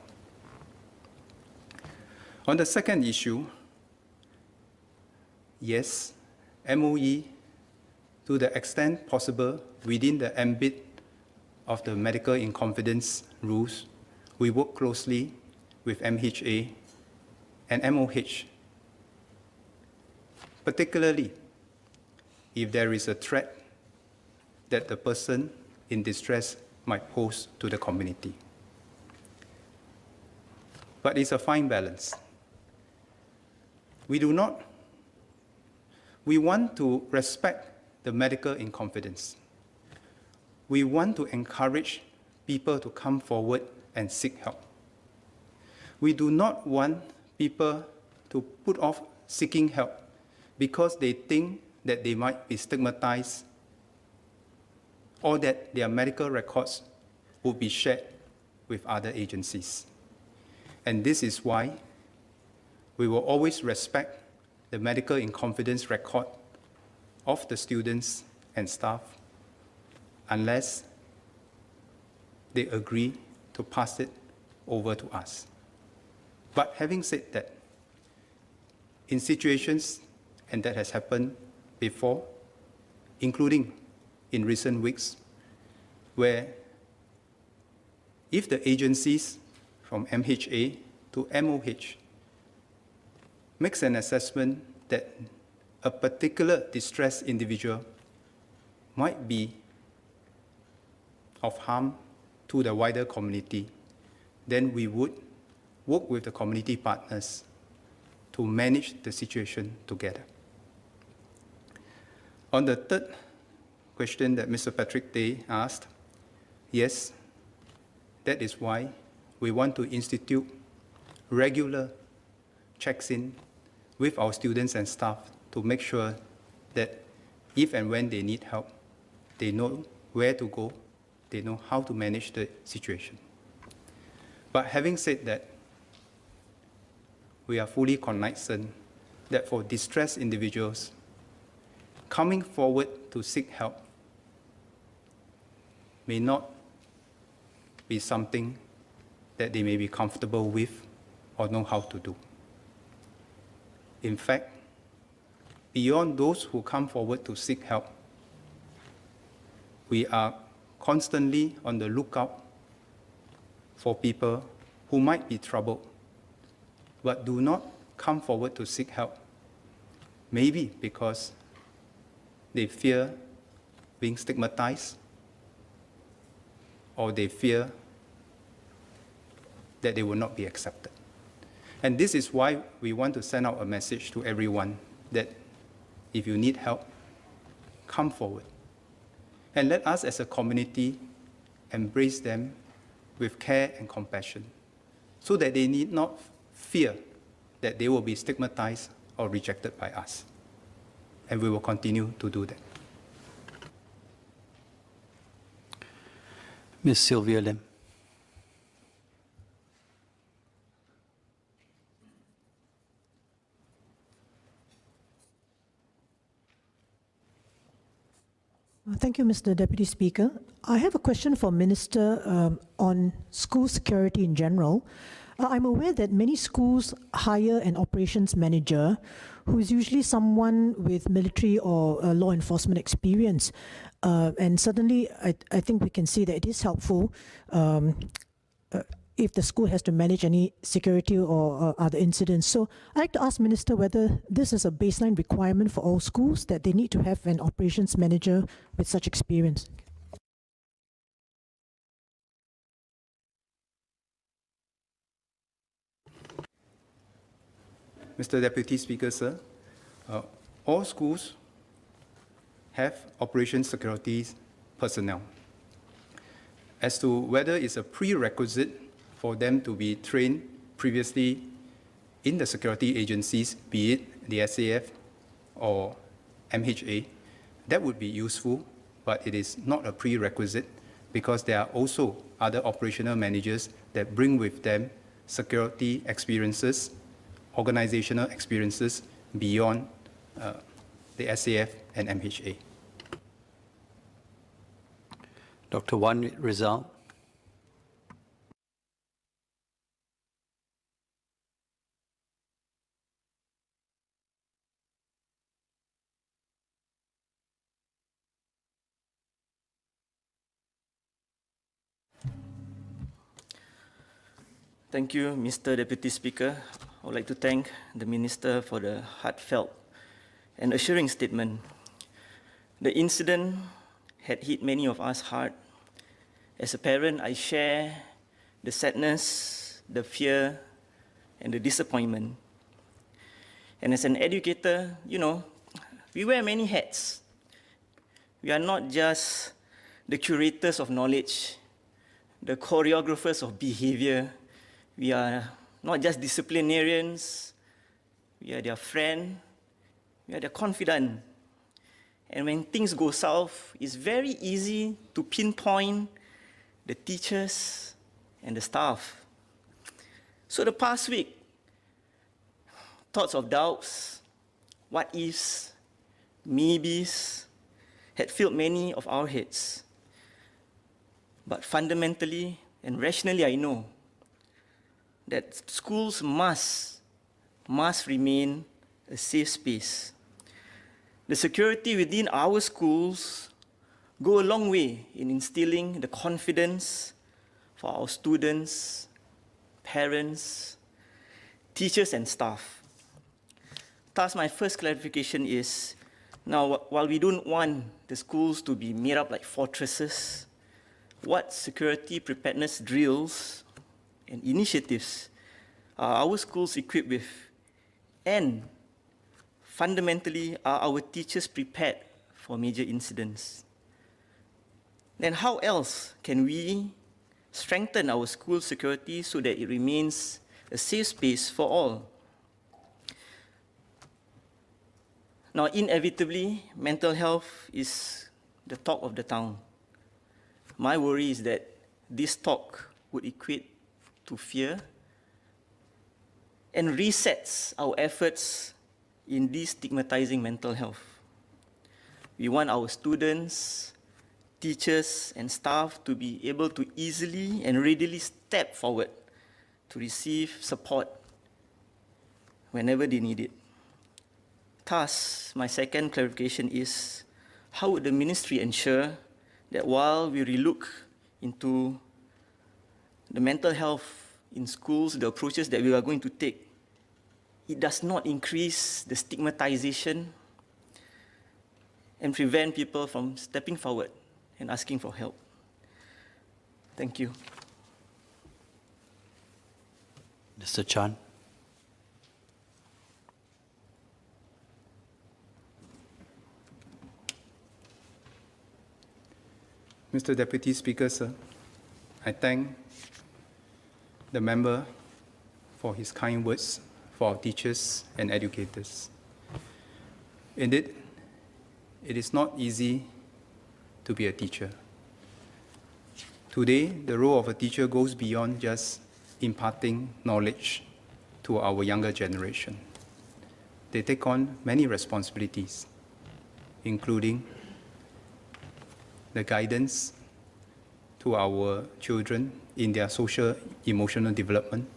On the second issue, yes, MOE, to the extent possible within the ambit of the medical in confidence rules, we work closely with MHA and MOH, particularly if there is a threat that the person in distress might pose to the community. But it's a fine balance. We want to respect the medical in confidence. We want to encourage people to come forward and seek help. We do not want people to put off seeking help because they think that they might be stigmatized or that their medical records will be shared with other agencies. And this is why we will always respect the medical in confidence record of the students and staff unless they agree to pass it over to us. But having said that, in situations, and that has happened before, including in recent weeks, where if the agencies from MHA to MOH makes an assessment that a particular distressed individual might be of harm to the wider community, then we would work with the community partners to manage the situation together. On the third question that Mr. Patrick Day asked, yes, that is why we want to institute regular checks in with our students and staff to make sure that if and when they need help, they know where to go, they know how to manage the situation. But having said that, we are fully cognizant that for distressed individuals, coming forward to seek help may not be something that they may be comfortable with or know how to do. In fact, beyond those who come forward to seek help, we are constantly on the lookout for people who might be troubled but do not come forward to seek help, maybe because they fear being stigmatized or they fear that they will not be accepted. And this is why we want to send out a message to everyone that if you need help, come forward. And let us as a community embrace them with care and compassion so that they need not fear that they will be stigmatized or rejected by us. And we will continue to do that. Ms. Sylvia Lim. Thank you, Mr. Deputy Speaker. I have a question for Minister on school security in general. I'm aware that many schools hire an operations manager who is usually someone with military or law enforcement experience. And certainly, I think we can see that it is helpful if the school has to manage any security or other incidents. So I'd like to ask Minister whether this is a baseline requirement for all schools, that they need to have an operations manager with such experience. Mr. Deputy Speaker, sir, all schools have operations security personnel. As to whether it's a prerequisite for them to be trained previously in the security agencies, be it the SAF or MHA, that would be useful, but it is not a prerequisite because there are also other operational managers that bring with them security experiences, organizational experiences beyond the SAF and MHA. Dr. Wan Rizal. Thank you, Mr. Deputy Speaker. I would like to thank the Minister for the heartfelt and assuring statement. The incident had hit many of us hard. As a parent, I share the sadness, the fear, and the disappointment. And as an educator, we wear many hats. We are not just the curators of knowledge, the choreographers of behavior. We are not just disciplinarians, we are their friend, we are their confidant. And when things go south, it's very easy to pinpoint the teachers and the staff. So the past week, thoughts of doubts, what ifs, maybes had filled many of our heads. But fundamentally and rationally, I know that schools must remain a safe space. The security within our schools go a long way in instilling the confidence for our students, parents, teachers, and staff. Thus, my first clarification is, now, while we don't want the schools to be made up like fortresses, what security preparedness drills and initiatives are our schools equipped with? And fundamentally, are our teachers prepared for major incidents? Then how else can we strengthen our school security so that it remains a safe space for all? Now, inevitably, mental health is the talk of the town. My worry is that this talk would equate to fear and resets our efforts in destigmatizing mental health. We want our students, teachers, and staff to be able to easily and readily step forward to receive support whenever they need it. Thus, my second clarification is, how would the ministry ensure that while we relook into the mental health in schools, the approaches that we are going to take, it does not increase the stigmatization and prevent people from stepping forward and asking for help? Thank you. Mr. Chan. Mr. Deputy Speaker, sir, I thank the member for his kind words for our teachers and educators. Indeed, it is not easy to be a teacher. Today, the role of a teacher goes beyond just imparting knowledge to our younger generation. They take on many responsibilities, including the guidance to our children in their social, emotional development,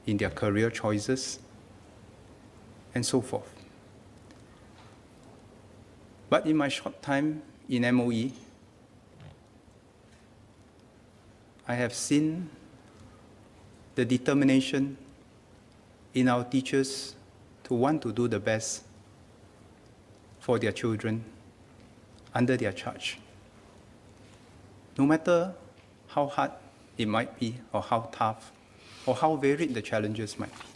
in their career choices, and so forth. But in my short time in MOE, I have seen the determination in our teachers to want to do the best for their children under their charge. No matter how hard it might be, or how tough, or how varied the challenges might be.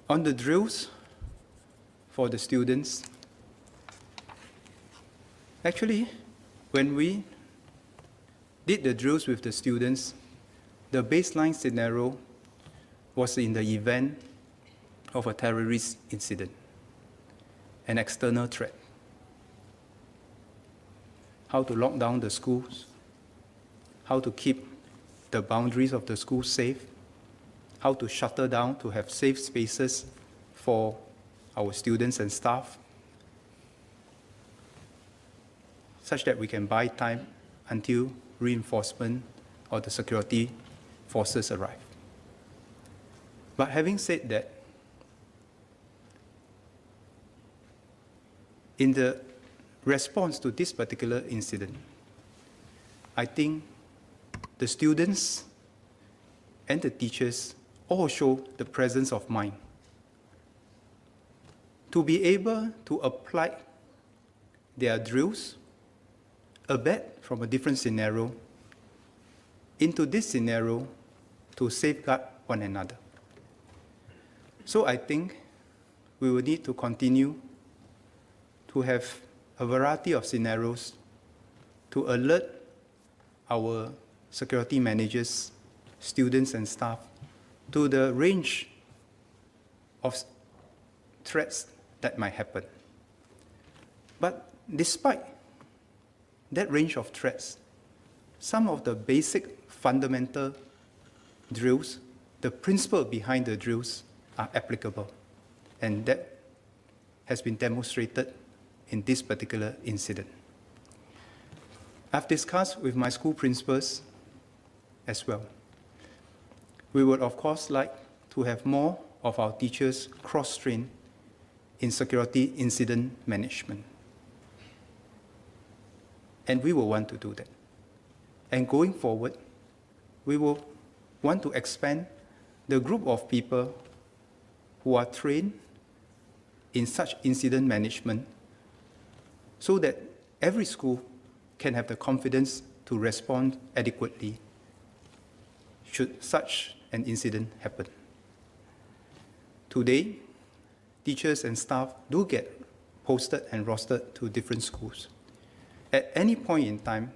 On the drills for the students, actually, when we did the drills with the students, the baseline scenario was in the event of a terrorist incident, an external threat. How to lock down the schools, how to keep the boundaries of the school safe, how to shutter down to have safe spaces for our students and staff, such that we can buy time until reinforcement or the security forces arrive. But having said that, in the response to this particular incident, I think the students and the teachers all show the presence of mind to be able to apply their drills, a bit from a different scenario, into this scenario to safeguard one another. So I think we will need to continue to have a variety of scenarios to alert our security managers, students and staff to the range of threats that might happen. But despite that range of threats, some of the basic fundamental drills, the principle behind the drills are applicable, and that has been demonstrated in this particular incident. I've discussed with my school principals as well. We would, of course, like to have more of our teachers cross-trained in security incident management. And we will want to do that. And going forward, we will want to expand the group of people who are trained in such incident management so that every school can have the confidence to respond adequately should such an incident happen. Today, teachers and staff do get posted and rostered to different schools. At any point in time,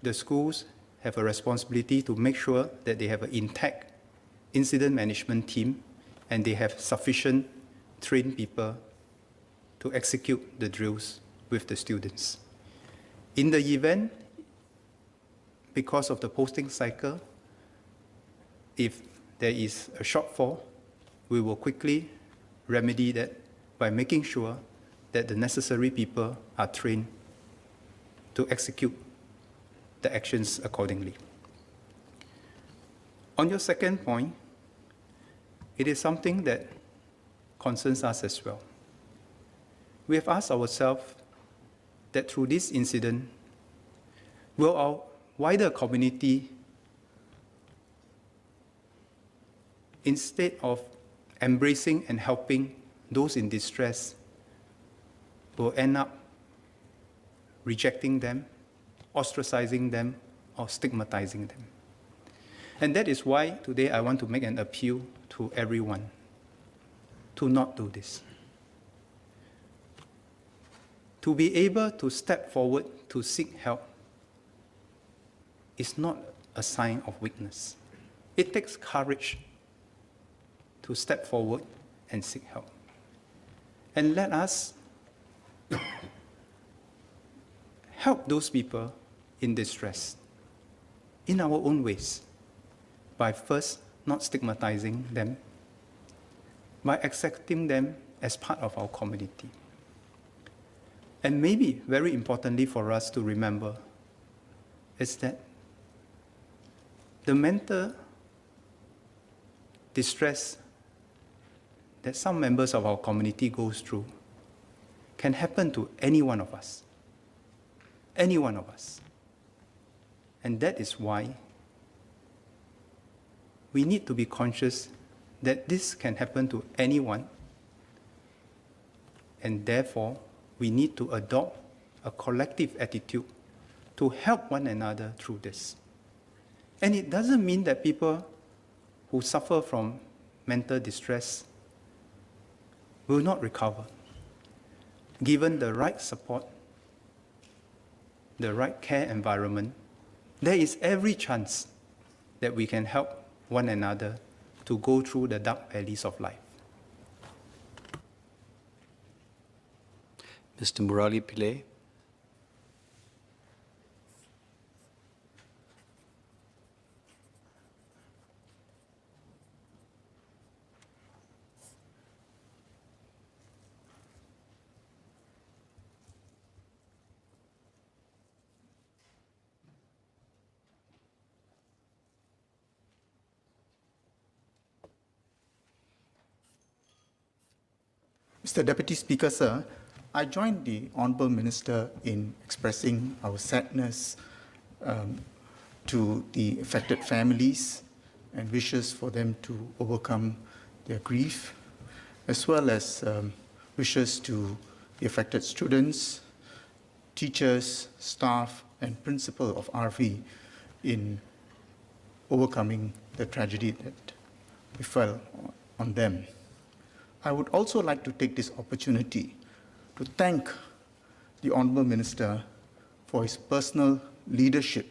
the schools have a responsibility to make sure that they have an intact incident management team and they have sufficient train people to execute the drills with the students. In the event, because of the posting cycle, if there is a shortfall, we will quickly remedy that by making sure that the necessary people are trained to execute the actions accordingly. On your second point, it is something that concerns us as well. We have asked ourselves that through this incident, will our wider community, instead of embracing and helping those in distress, will end up rejecting them, ostracizing them, or stigmatizing them. And that is why today I want to make an appeal to everyone to not do this. To be able to step forward to seek help is not a sign of weakness. It takes courage to step forward and seek help. And let us help those people in distress in our own ways by first not stigmatizing them, by accepting them as part of our community. And maybe very importantly for us to remember is that the mental distress that some members of our community goes through can happen to any one of us. Any one of us. And that is why we need to be conscious that this can happen to anyone, and therefore we need to adopt a collective attitude to help one another through this. And it doesn't mean that people who suffer from mental distress will not recover. Given the right support, the right care environment, there is every chance that we can help one another to go through the dark valleys of life. Mr. Murali Pillai. Mr. Deputy Speaker, sir, I joined the Honourable Minister in expressing our sadness to the affected families and wishes for them to overcome their grief, as well as wishes to the affected students, teachers, staff, and principal of RV in overcoming the tragedy that befell on them. I would also like to take this opportunity to thank the Honourable Minister for his personal leadership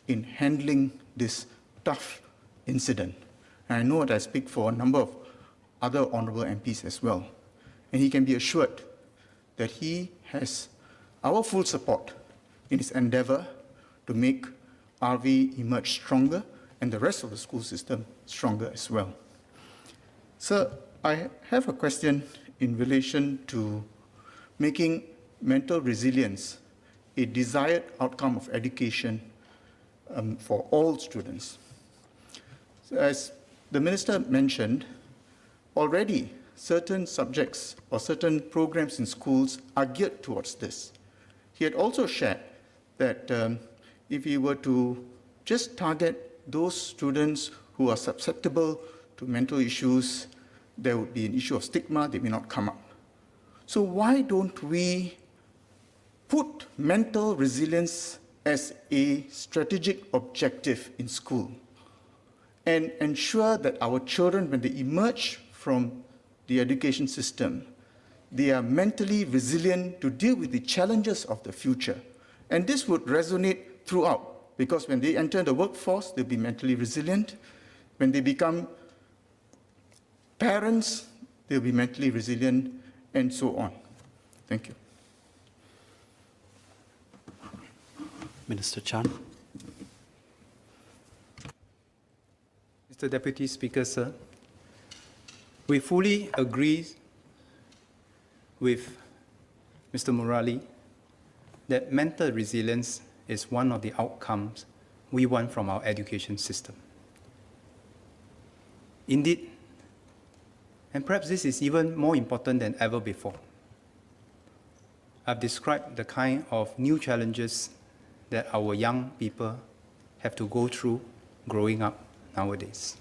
in handling this tough incident. And I know that I speak for a number of other Honourable MPs as well. And he can be assured that he has our full support in his endeavour to make RV emerge stronger and the rest of the school system stronger as well. Sir, I have a question in relation to making mental resilience a desired outcome of education for all students. So as the Minister mentioned, already certain subjects or certain programs in schools are geared towards this. He had also shared that if he were to just target those students who are susceptible to mental issues, there would be an issue of stigma, they may not come up. So why don't we put mental resilience as a strategic objective in school and ensure that our children, when they emerge from the education system, they are mentally resilient to deal with the challenges of the future. And this would resonate throughout, because when they enter the workforce, they'll be mentally resilient. When they become parents, they'll be mentally resilient, and so on. Thank you. Minister Chan. Mr. Deputy Speaker, sir, we fully agree with Mr. Murali that mental resilience is one of the outcomes we want from our education system. Indeed, and perhaps this is even more important than ever before, I've described the kind of new challenges that our young people have to go through growing up nowadays.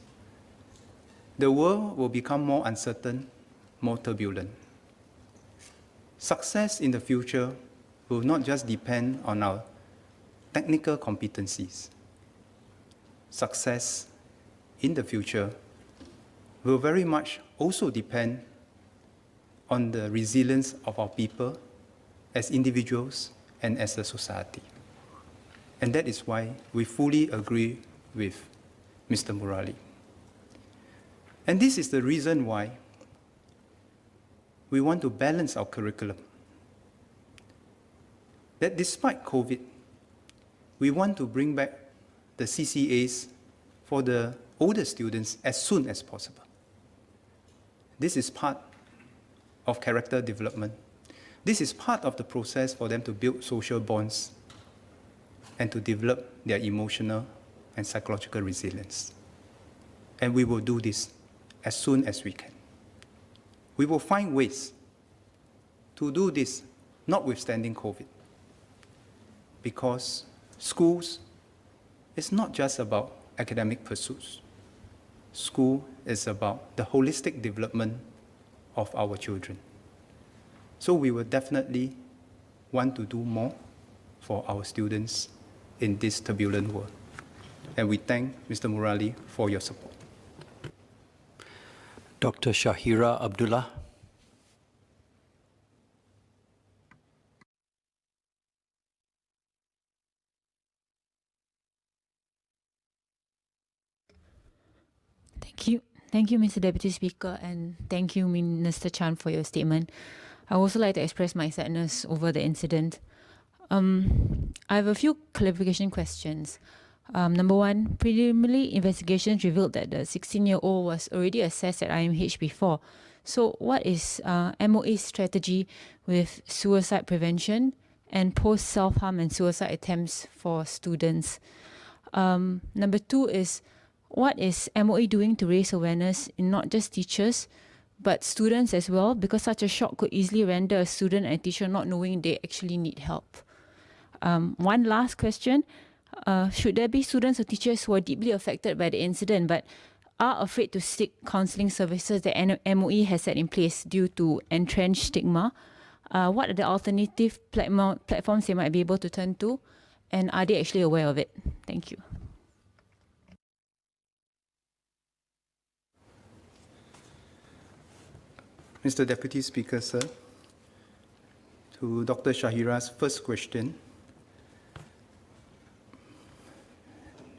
The world will become more uncertain, more turbulent. Success in the future will not just depend on our technical competencies. Success in the future will very much also depend on the resilience of our people as individuals and as a society. And that is why we fully agree with Mr. Murali. And this is the reason why we want to balance our curriculum. That despite COVID, we want to bring back the CCAs for the older students as soon as possible. This is part of character development. This is part of the process for them to build social bonds and to develop their emotional and psychological resilience. And we will do this as soon as we can. We will find ways to do this notwithstanding COVID, because schools is not just about academic pursuits. School is about the holistic development of our children. So we will definitely want to do more for our students in this turbulent world. And we thank Mr. Murali for your support. Dr. Shahira Abdullah. Thank you, Mr. Deputy Speaker, and thank you, Minister Chan, for your statement. I would also like to express my sadness over the incident. I have a few clarification questions. Number one, preliminary investigations revealed that the 16-year-old was already assessed at IMH before. So what is MOE's strategy with suicide prevention and post-self-harm and suicide attempts for students? Number two is, what is MOE doing to raise awareness in not just teachers, but students as well? Because such a shock could easily render a student and a teacher not knowing they actually need help. One last question. Should there be students or teachers who are deeply affected by the incident but are afraid to seek counselling services that MOE has set in place due to entrenched stigma? What are the alternative platforms they might be able to turn to? And are they actually aware of it? Thank you. Mr. Deputy Speaker, sir, to Dr. Shahira's first question,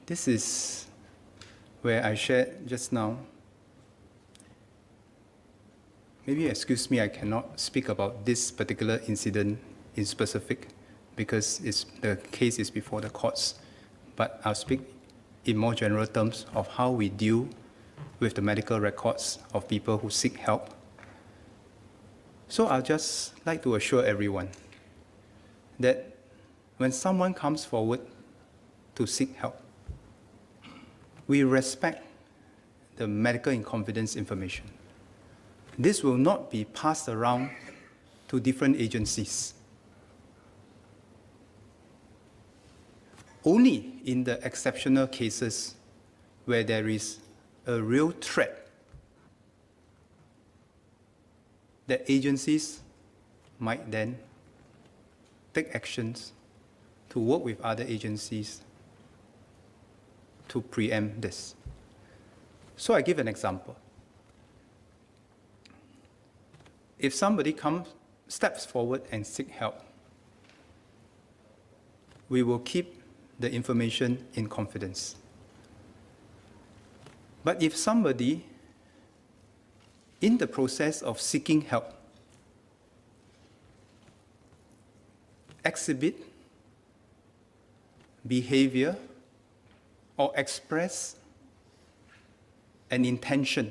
this is where I shared just now. Maybe excuse me, I cannot speak about this particular incident in specific because the case is before the courts, but I'll speak in more general terms of how we deal with the medical records of people who seek help. So I'd just like to assure everyone that when someone comes forward to seek help, we respect the medical in confidence information. This will not be passed around to different agencies. Only in the exceptional cases where there is a real threat that agencies might then take actions to work with other agencies to preempt this. So I give an example. If somebody steps forward and seek help, we will keep the information in confidence. But if somebody in the process of seeking help, exhibit behavior or express an intention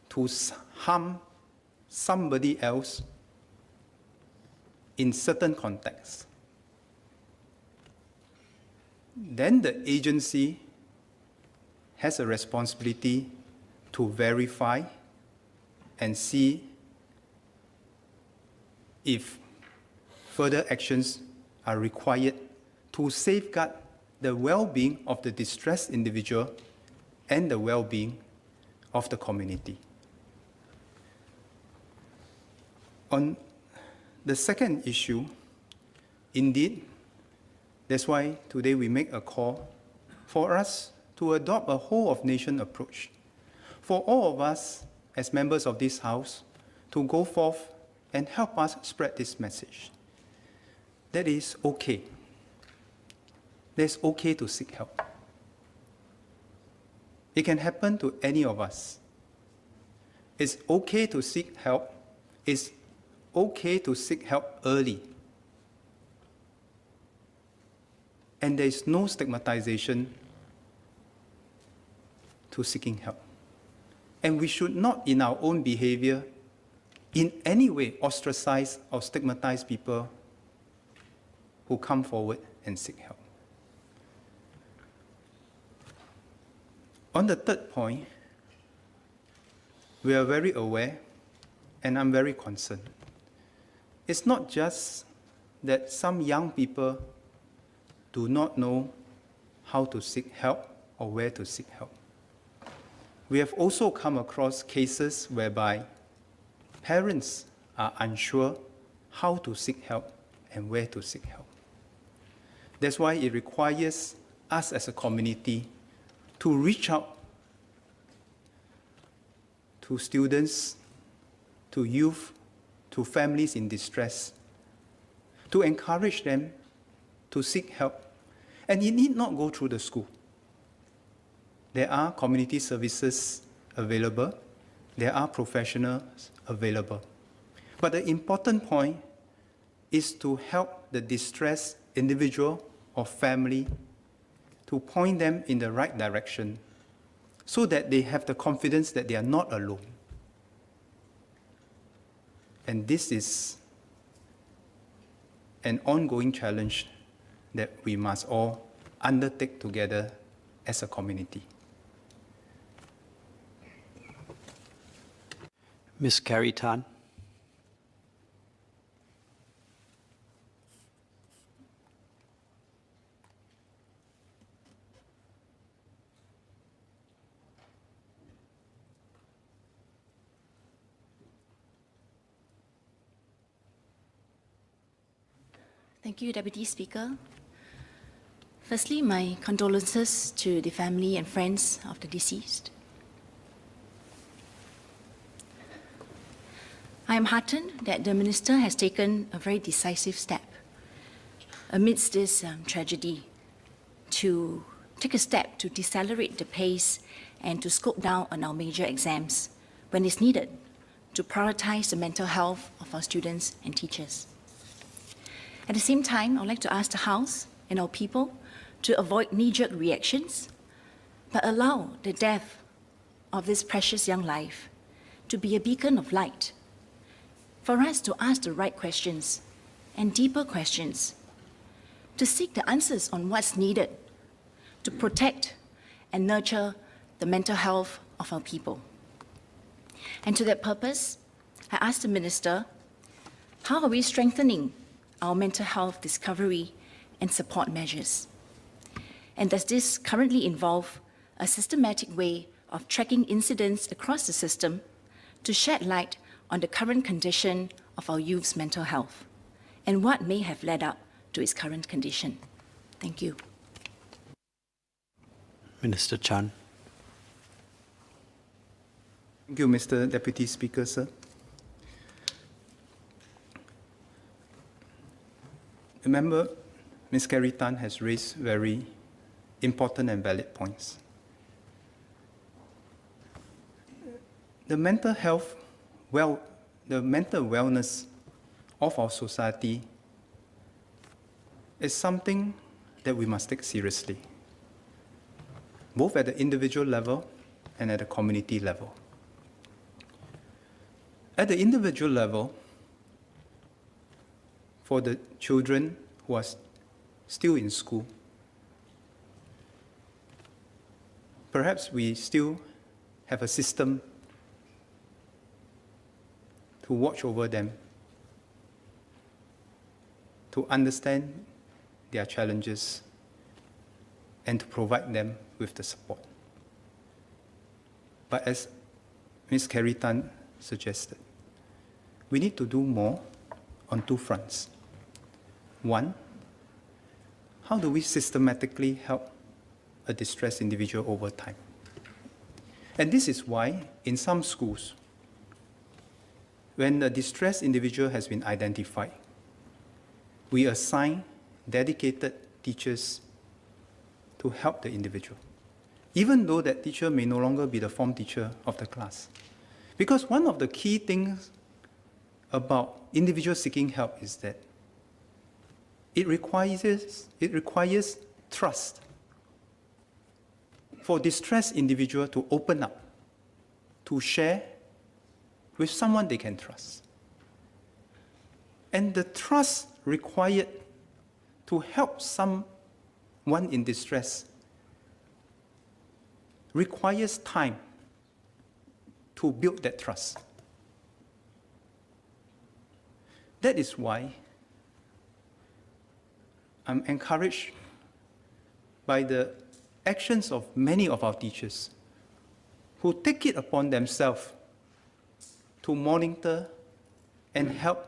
to harm somebody else in certain contexts, then the agency has a responsibility to verify and see if further actions are required to safeguard the well-being of the distressed individual and the well-being of the community. On the second issue, indeed, that's why today we make a call for us to adopt a whole-of-nation approach, for all of us as members of this House to go forth and help us spread this message. That is okay. It's okay to seek help. It can happen to any of us. It's okay to seek help. It's okay to seek help early. And there is no stigmatization to seeking help. And we should not, in our own behavior, in any way ostracize or stigmatize people who come forward and seek help. On the third point, we are very aware, and I'm very concerned. It's not just that some young people do not know how to seek help or where to seek help. We have also come across cases whereby parents are unsure how to seek help and where to seek help. That's why it requires us as a community to reach out to students, to youth, to families in distress, to encourage them to seek help. And it need not go through the school. There are community services available. There are professionals available. But the important point is to help the distressed individual or family to point them in the right direction so that they have the confidence that they are not alone. And this is an ongoing challenge that we must all undertake together as a community. Ms. Carrie Tan. Thank you, Deputy Speaker. Firstly, my condolences to the family and friends of the deceased. I am heartened that the Minister has taken a very decisive step amidst this tragedy to take a step to decelerate the pace and to scope down on our major exams when it's needed to prioritize the mental health of our students and teachers. At the same time, I'd like to ask the House and our people to avoid knee-jerk reactions, but allow the death of this precious young life to be a beacon of light for us to ask the right questions and deeper questions, to seek the answers on what's needed to protect and nurture the mental health of our people. And to that purpose, I asked the Minister, how are we strengthening our mental health discovery and support measures? And does this currently involve a systematic way of tracking incidents across the system to shed light on the current condition of our youth's mental health and what may have led up to its current condition? Thank you. Minister Chan. Thank you, Mr. Deputy Speaker, sir. Remember, Ms. Carrie Tan has raised very important and valid points. the mental wellness of our society is something that we must take seriously, both at the individual level and at the community level. At the individual level, for the children who are still in school, perhaps we still have a system to watch over them, to understand their challenges, and to provide them with the support. But as Ms. Carrie Tan suggested, we need to do more on two fronts. One, how do we systematically help a distressed individual over time? And this is why in some schools, when a distressed individual has been identified, we assign dedicated teachers to help the individual, even though that teacher may no longer be the form teacher of the class. Because one of the key things about individuals seeking help is that it requires trust for distressed individual to open up, to share with someone they can trust. And the trust required to help someone in distress requires time to build that trust. That is why I'm encouraged by the actions of many of our teachers who take it upon themselves to monitor and help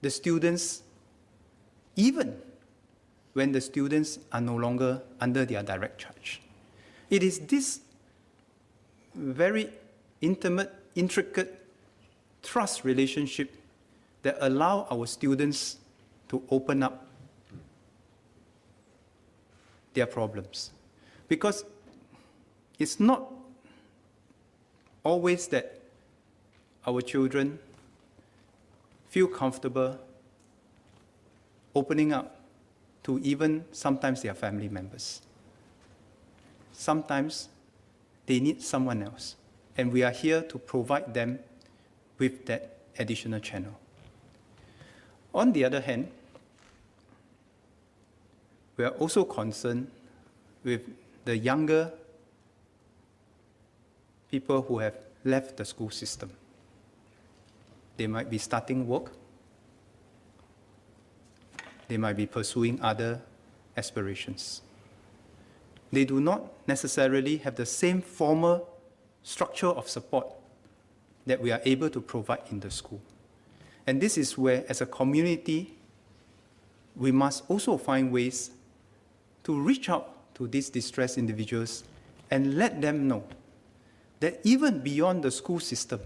the students, even when the students are no longer under their direct charge. It is this very intimate, intricate trust relationship that allow our students to open up their problems. Because it's not always that our children feel comfortable opening up to even sometimes their family members. Sometimes they need someone else, and we are here to provide them with that additional channel. On the other hand, we are also concerned with the younger people who have left the school system. They might be starting work. They might be pursuing other aspirations. They do not necessarily have the same formal structure of support that we are able to provide in the school. And this is where, as a community, we must also find ways to reach out to these distressed individuals and let them know that even beyond the school system,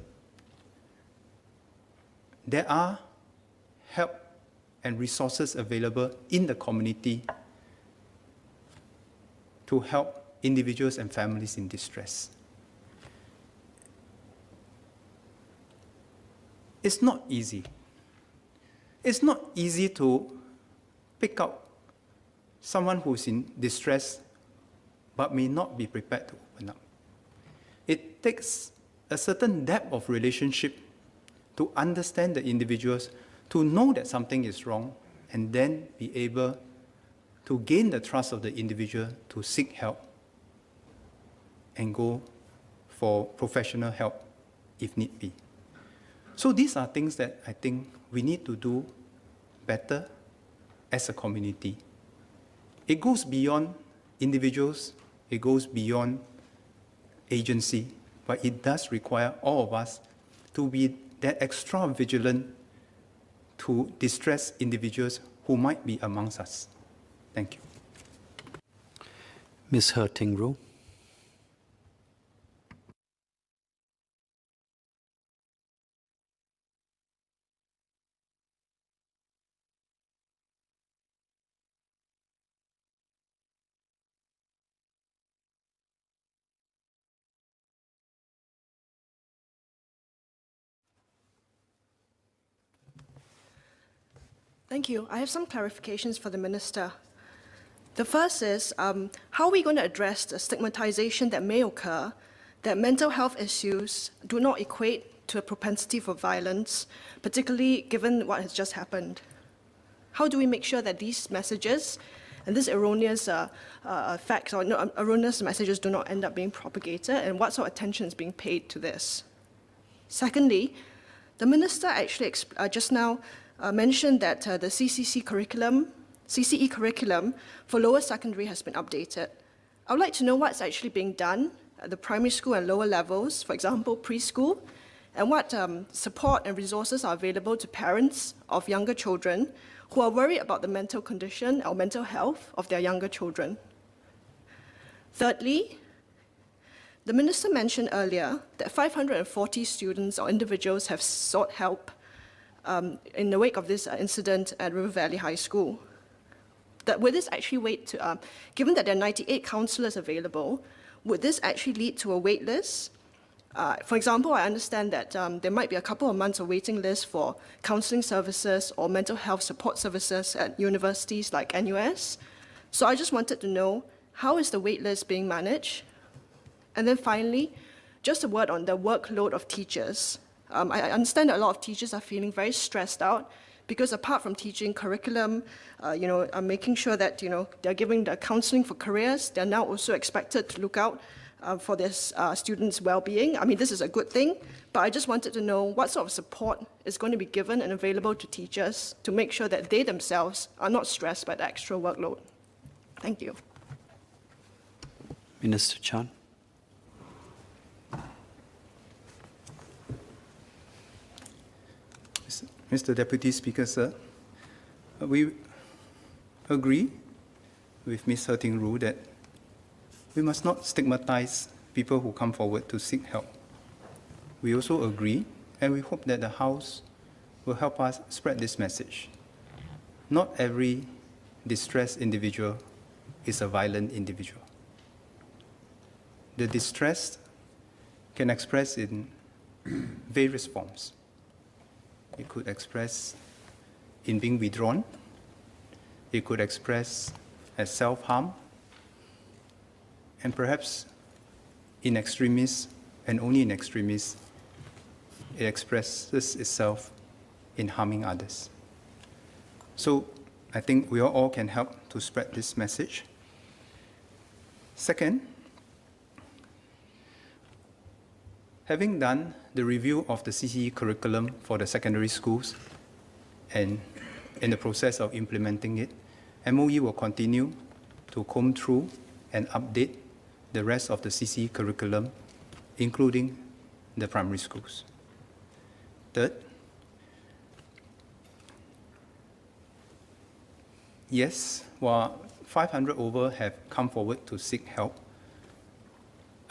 there are help and resources available in the community to help individuals and families in distress. It's not easy. It's not easy to pick out someone who's in distress but may not be prepared to open up. It takes a certain depth of relationship to understand the individuals, to know that something is wrong, and then be able to gain the trust of the individual to seek help and go for professional help if need be. So these are things that I think we need to do better as a community. It goes beyond individuals, it goes beyond agency, but it does require all of us to be that extra vigilant to distressed individuals who might be amongst us. Thank you. Ms. He Ting Ru. Thank you. I have some clarifications for the Minister. The first is, how are we going to address the stigmatization that may occur that mental health issues do not equate to a propensity for violence, particularly given what has just happened? How do we make sure that these messages and these erroneous facts or erroneous messages do not end up being propagated, and what sort of attention is being paid to this? Secondly, the Minister actually just now mentioned that the CCE curriculum for lower secondary has been updated. I would like to know what's actually being done at the primary school and lower levels, for example, preschool, and what support and resources are available to parents of younger children who are worried about the mental condition or mental health of their younger children. Thirdly, the Minister mentioned earlier that 540 students or individuals have sought help in the wake of this incident at River Valley High School. Would this actually given that there are 98 counsellors available, would this actually lead to a wait list? For example, I understand that there might be a couple of months of waiting list for counselling services or mental health support services at universities like NUS. So I just wanted to know, how is the wait list being managed? And then finally, just a word on the workload of teachers. I understand that a lot of teachers are feeling very stressed out because apart from teaching curriculum, making sure that they're giving the counselling for careers, they're now also expected to look out for their students' well-being. I mean, this is a good thing, but I just wanted to know what sort of support is going to be given and available to teachers to make sure that they themselves are not stressed by the extra workload. Thank you. Minister Chan. Mr. Deputy Speaker, sir, we agree with Ms. Herting Rue that we must not stigmatize people who come forward to seek help. We also agree, and we hope that the House will help us spread this message. Not every distressed individual is a violent individual. The distress can express in various forms. It could express in being withdrawn. It could express as self-harm. And perhaps in extremis, and only in extremis, it expresses itself in harming others. So I think we all can help to spread this message. Second, having done the review of the CCE curriculum for the secondary schools and in the process of implementing it, MOE will continue to comb through and update the rest of the CCE curriculum, including the primary schools. Third, yes, while 500 over have come forward to seek help,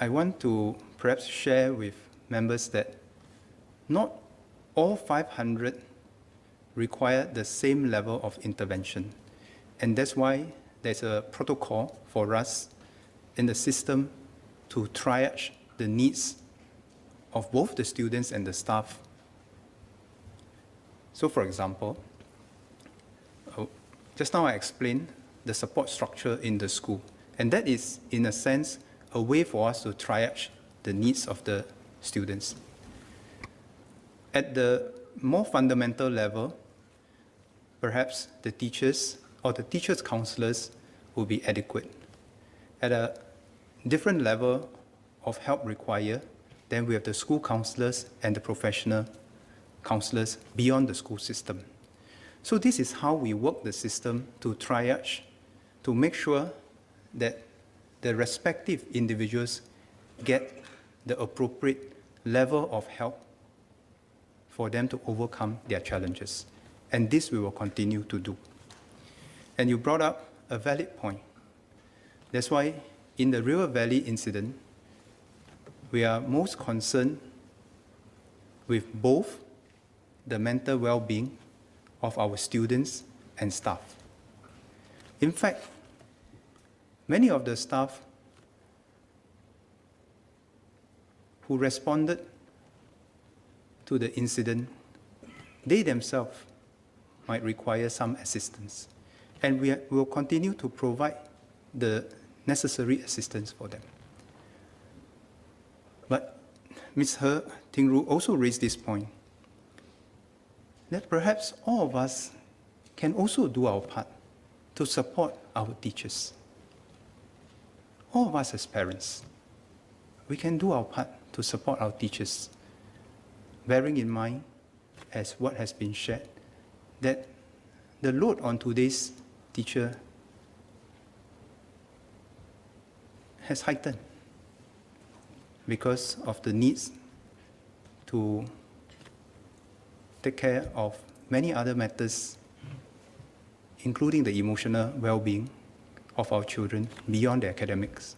I want to perhaps share with members that not all 500 require the same level of intervention. And that's why there's a protocol for us in the system to triage the needs of both the students and the staff. So for example, just now I explained the support structure in the school. And that is, in a sense, a way for us to triage the needs of the students. At the more fundamental level, perhaps the teachers or the teachers' counselors will be adequate. At a different level of help required, then we have the school counselors and the professional counselors beyond the school system. So this is how we work the system to triage, to make sure that the respective individuals get the appropriate level of help for them to overcome their challenges. And this we will continue to do. And you brought up a valid point. That's why in the River Valley incident, we are most concerned with both the mental well-being of our students and staff. In fact, many of the staff who responded to the incident, they themselves might require some assistance. And we will continue to provide the necessary assistance for them. But Ms. He Ting-Ru also raised this point, that perhaps all of us can also do our part to support our teachers. All of us as parents, we can do our part to support our teachers, bearing in mind, as what has been shared, that the load on today's teacher has heightened because of the needs to take care of many other matters, including the emotional well-being of our children beyond the academics.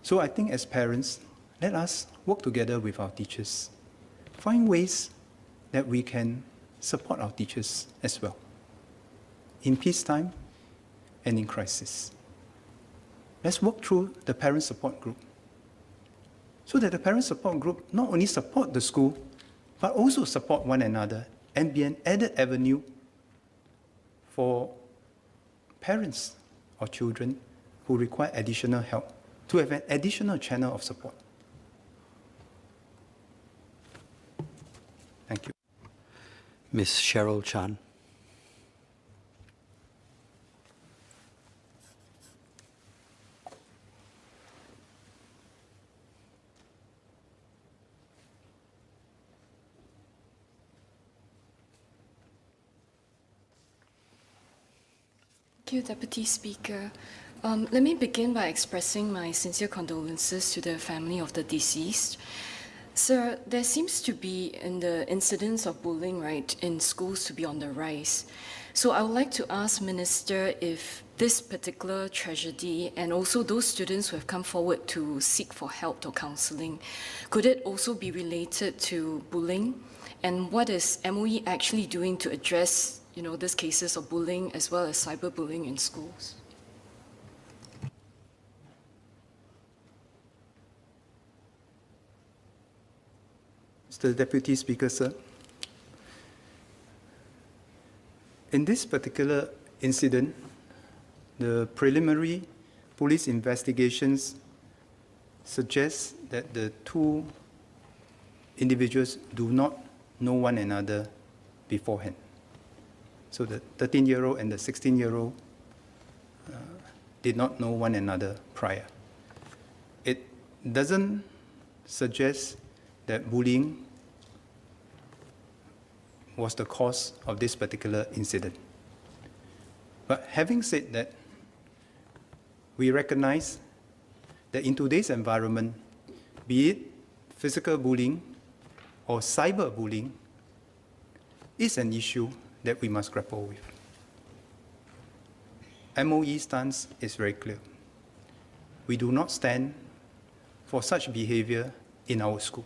So I think as parents, let us work together with our teachers, find ways that we can support our teachers as well, in peacetime and in crisis. Let's work through the parent support group, so that the parent support group not only support the school, but also support one another and be an added avenue for parents or children who require additional help to have an additional channel of support. Thank you. Ms. Cheryl Chan. Thank you, Deputy Speaker. Let me begin by expressing my sincere condolences to the family of the deceased. Sir, there seems to be in the incidence of bullying, right, in schools to be on the rise. So I would like to ask Minister if this particular tragedy and also those students who have come forward to seek for help or counseling, could it also be related to bullying? And what is MOE actually doing to address these cases of bullying as well as cyberbullying in schools? Mr. Deputy Speaker, sir. In this particular incident, the preliminary police investigations suggest that the two individuals do not know one another beforehand. So the 13-year-old and the 16-year-old did not know one another prior. It doesn't suggest that bullying was the cause of this particular incident. But having said that, we recognize that in today's environment, be it physical bullying or cyberbullying, is an issue that we must grapple with. MOE stance is very clear. We do not stand for such behavior in our school.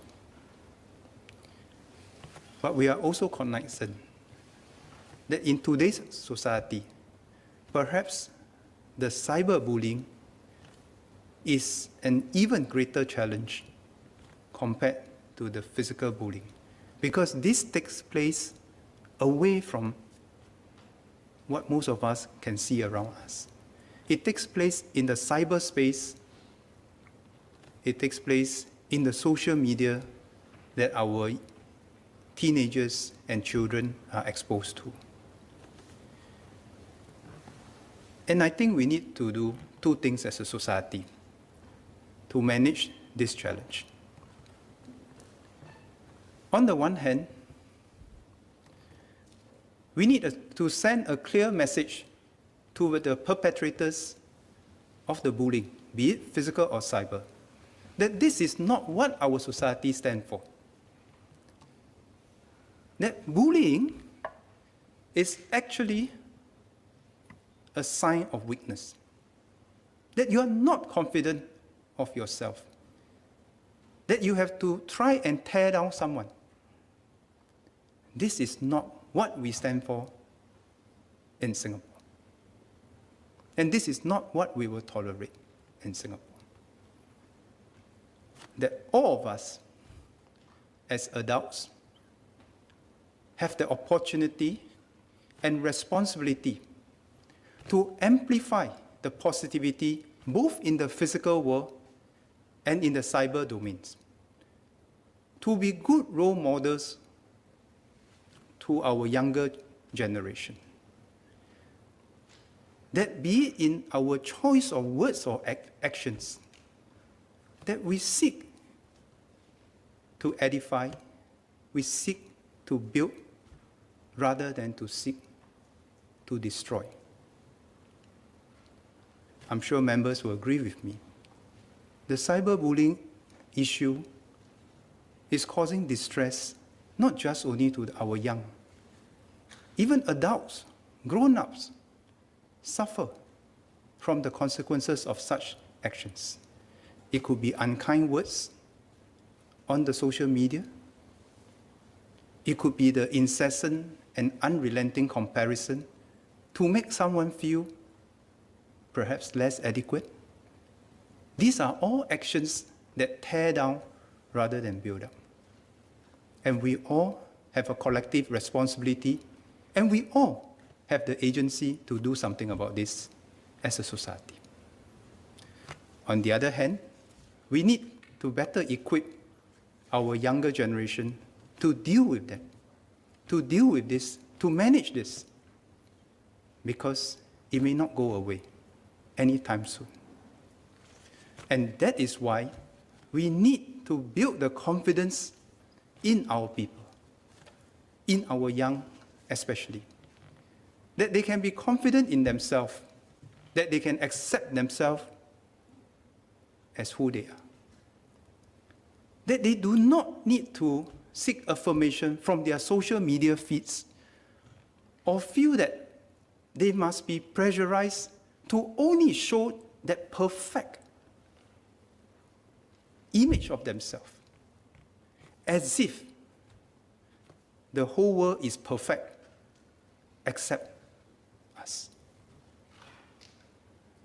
But we are also cognizant that in today's society, perhaps the cyberbullying is an even greater challenge compared to the physical bullying, because this takes place away from what most of us can see around us. It takes place in the cyberspace. It takes place in the social media that our teenagers and children are exposed to. And I think we need to do two things as a society to manage this challenge. On the one hand, we need to send a clear message to the perpetrators of the bullying, be it physical or cyber, that this is not what our society stands for. That bullying is actually a sign of weakness, that you are not confident of yourself, that you have to try and tear down someone. This is not what we stand for in Singapore. And this is not what we will tolerate in Singapore. That all of us, as adults, have the opportunity and responsibility to amplify the positivity both in the physical world and in the cyber domains, to be good role models to our younger generation. That be it in our choice of words or actions, that we seek to edify, we seek to build rather than to seek to destroy. I'm sure members will agree with me. The cyberbullying issue is causing distress not just only to our young. Even adults, grown-ups, suffer from the consequences of such actions. It could be unkind words on the social media. It could be the incessant and unrelenting comparison to make someone feel perhaps less adequate. These are all actions that tear down rather than build up. And we all have a collective responsibility, and we all have the agency to do something about this as a society. On the other hand, we need to better equip our younger generation to deal with that, to deal with this, to manage this, because it may not go away anytime soon. And that is why we need to build the confidence in our people, in our young especially, that they can be confident in themselves, that they can accept themselves as who they are, that they do not need to seek affirmation from their social media feeds or feel that they must be pressurized to only show that perfect image of themselves, as if the whole world is perfect except us.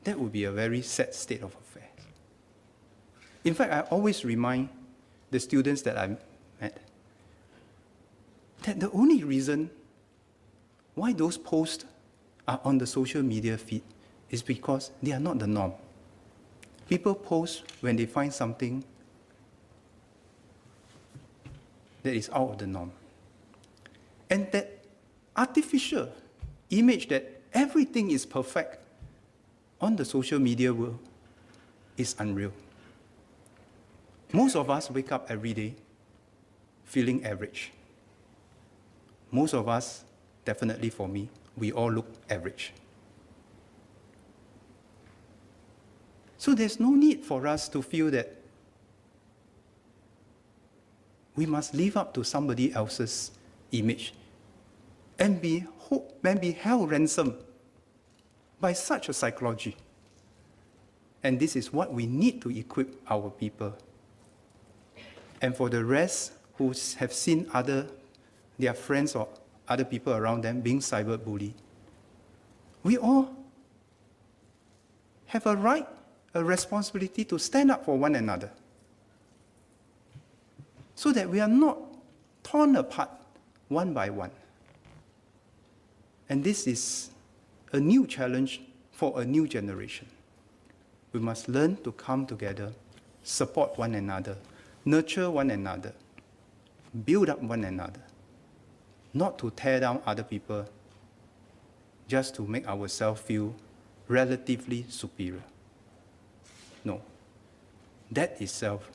That would be a very sad state of affairs. In fact, I always remind the students that I met that the only reason why those posts are on the social media feed is because they are not the norm. People post when they find something that is out of the norm. And that artificial image that everything is perfect on the social media world is unreal. Most of us wake up every day feeling average. Most of us, definitely for me, we all look average. So there's no need for us to feel that we must live up to somebody else's image and be held ransom by such a psychology. And this is what we need to equip our people. And for the rest who have seen their friends or other people around them being cyberbullied, we all have a right, a responsibility to stand up for one another so that we are not torn apart one by one. And this is a new challenge for a new generation. We must learn to come together, support one another, nurture one another, build up one another, not to tear down other people just to make ourselves feel relatively superior. No, that itself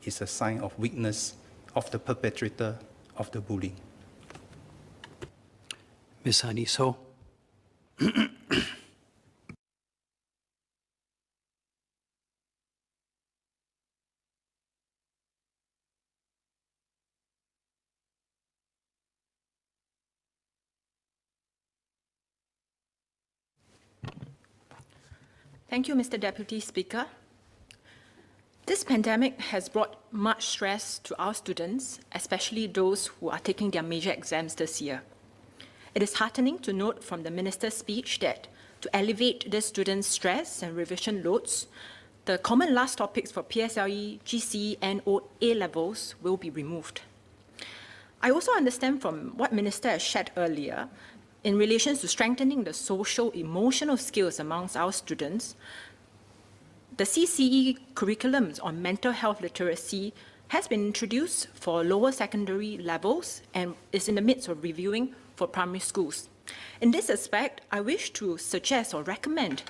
is a sign of weakness of the perpetrator of the bullying. Ms. Hani So. Thank you, Mr. Deputy Speaker. This pandemic has brought much stress to our students, especially those who are taking their major exams this year. It is heartening to note from the Minister's speech that to alleviate the students' stress and revision loads, the common last topics for PSLE, GCE, and A levels will be removed. I also understand from what Minister has shared earlier in relation to strengthening the social, emotional skills amongst our students, the CCE curriculums on mental health literacy has been introduced for lower secondary levels and is in the midst of reviewing for primary schools. In this aspect, I wish to suggest or recommend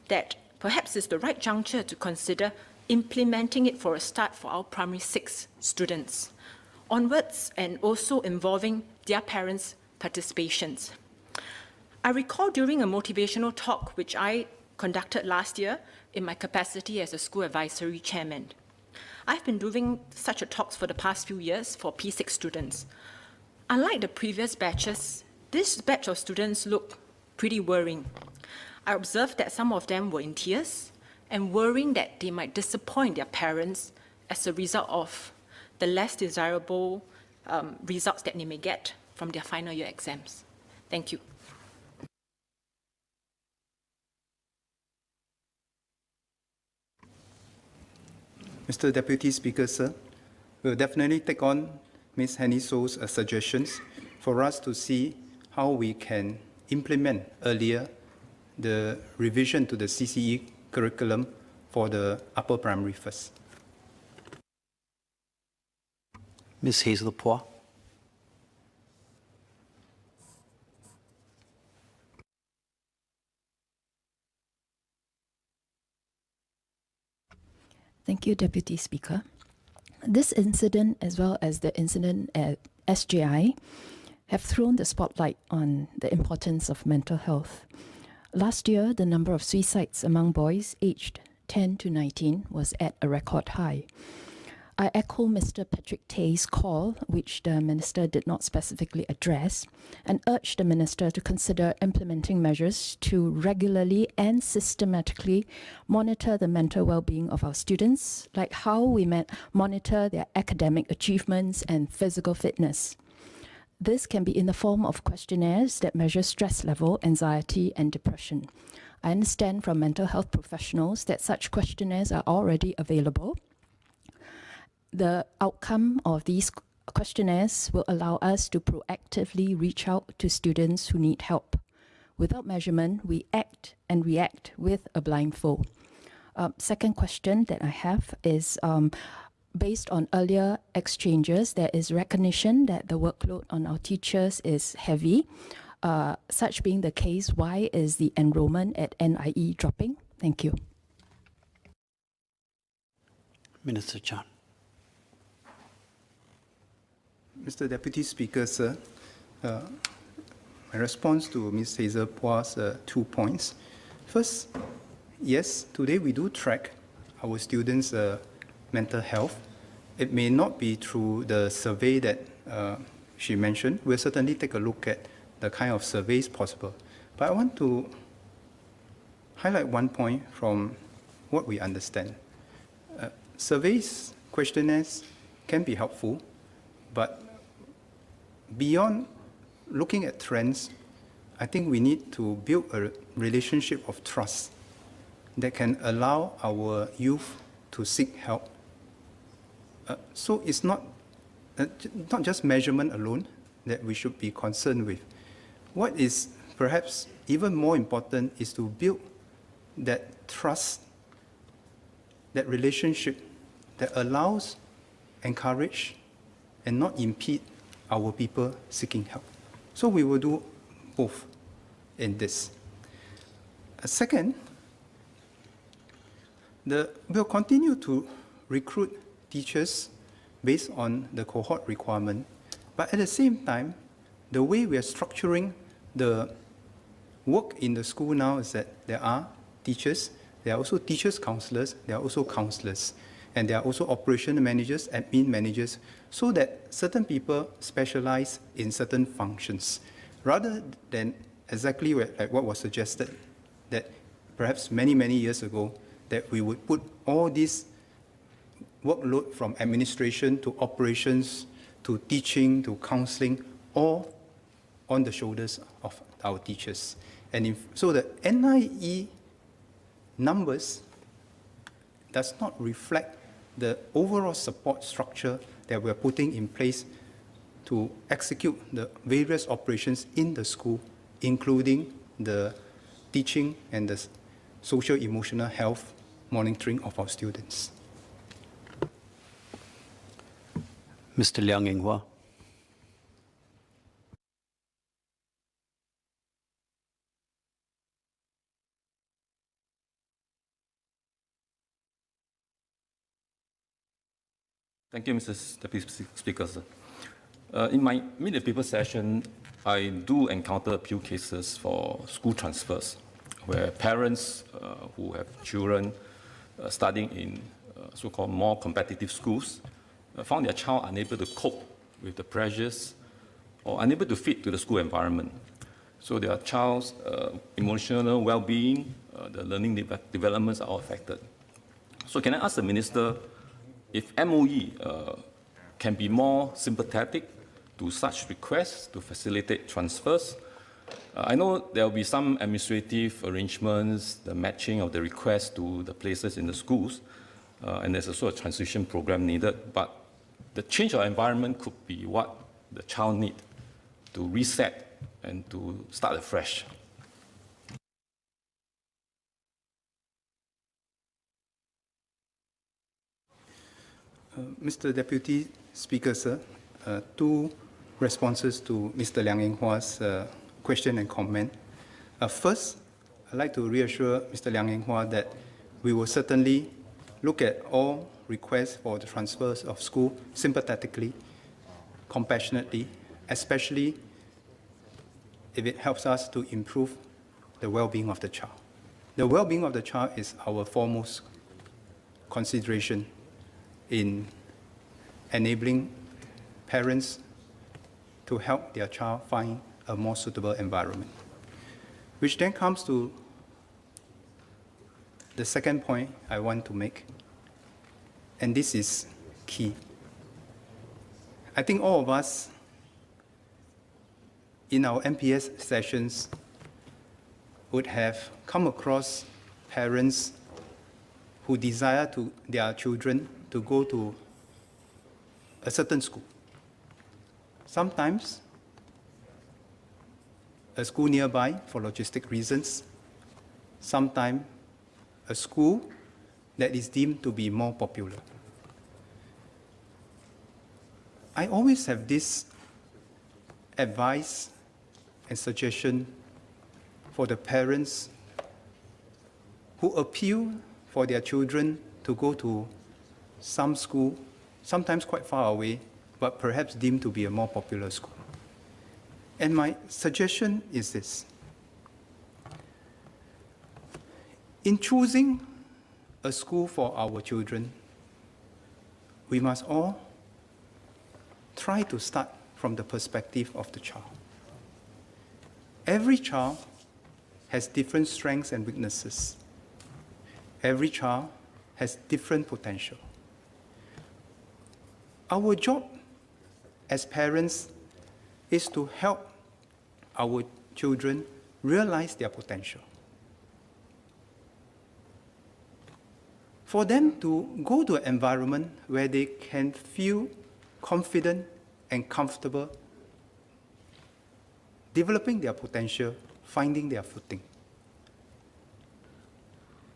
that perhaps it's the right juncture to consider implementing it for a start for our primary 6 students onwards, and also involving their parents' participations. I recall during a motivational talk which I conducted last year in my capacity as a school advisory chairman. I've been doing such a talks for the past few years for P6 students. Unlike the previous batches, this batch of students looked pretty worrying. I observed that some of them were in tears and worrying that they might disappoint their parents as a result of the less desirable results that they may get from their final year exams. Thank you. Mr. Deputy Speaker, sir, we'll definitely take on Ms. Henny So's suggestions for us to see how we can implement earlier the revision to the CCE curriculum for the upper primary first. Ms. Hazel Phua. Thank you, Deputy Speaker. This incident, as well as the incident at SJI, have thrown the spotlight on the importance of mental health. Last year, the number of suicides among boys aged 10 to 19 was at a record high. I echo Mr. Patrick Tay's call, which the Minister did not specifically address, and urge the Minister to consider implementing measures to regularly and systematically monitor the mental well-being of our students, like how we monitor their academic achievements and physical fitness. This can be in the form of questionnaires that measure stress level, anxiety, and depression. I understand from mental health professionals that such questionnaires are already available. The outcome of these questionnaires will allow us to proactively reach out to students who need help. Without measurement, we act and react with a blindfold. Second question that I have is, based on earlier exchanges, there is recognition that the workload on our teachers is heavy. Such being the case, why is the enrollment at NIE dropping? Thank you. Minister Chan. Mr. Deputy Speaker, sir, my response to Ms. Hazel Phua's 2 points. First, yes, today we do track our students' mental health. It may not be through the survey that she mentioned. We'll certainly take a look at the kind of surveys possible. But I want to highlight 1 point from what we understand. Surveys, questionnaires can be helpful, but beyond looking at trends, I think we need to build a relationship of trust that can allow our youth to seek help. So it's not just measurement alone that we should be concerned with. What is perhaps even more important is to build that trust, that relationship that allows, encourage, and not impede our people seeking help. So we will do both in this. Second, we'll continue to recruit teachers based on the cohort requirement, but at the same time, the way we are structuring the work in the school now is that there are teachers, there are also teachers counselors, there are also counselors, and there are also operation managers, admin managers, so that certain people specialize in certain functions, rather than exactly like what was suggested, that perhaps many, many years ago, that we would put all this workload from administration to operations to teaching to counseling all on the shoulders of our teachers. And so the NIE numbers does not reflect the overall support structure that we're putting in place to execute the various operations in the school including the teaching and the social-emotional health monitoring of our students. Mr. Liang Eng-hwa. Thank you, Mr. Deputy Speaker, sir. In my mid-paper session, I do encounter a few cases for school transfers, where parents who have children studying in so-called more competitive schools found their child unable to cope with the pressures or unable to fit to the school environment. So their child's emotional well-being, the learning developments are all affected. So can I ask the Minister if MOE can be more sympathetic to such requests to facilitate transfers? I know there will be some administrative arrangements, the matching of the requests to the places in the schools, and there's also a transition program needed, but the change of environment could be what the child needs to reset and to start afresh. Mr. Deputy Speaker, sir, two responses to Mr. Liang Eng-hwa's question and comment. First, I'd like to reassure Mr. Liang Eng-hwa that we will certainly look at all requests for the transfers of school sympathetically, compassionately, especially if it helps us to improve the well-being of the child. The well-being of the child is our foremost consideration in enabling parents to help their child find a more suitable environment. Which then comes to the second point I want to make, and this is key. I think all of us in our MPS sessions would have come across parents who desire their children to go to a certain school. Sometimes a school nearby for logistic reasons, sometimes a school that is deemed to be more popular. I always have this advice and suggestion for the parents who appeal for their children to go to some school, sometimes quite far away, but perhaps deemed to be a more popular school. And my suggestion is this. In choosing a school for our children, we must all try to start from the perspective of the child. Every child has different strengths and weaknesses. Every child has different potential. Our job as parents is to help our children realize their potential. For them to go to an environment where they can feel confident and comfortable, developing their potential, finding their footing.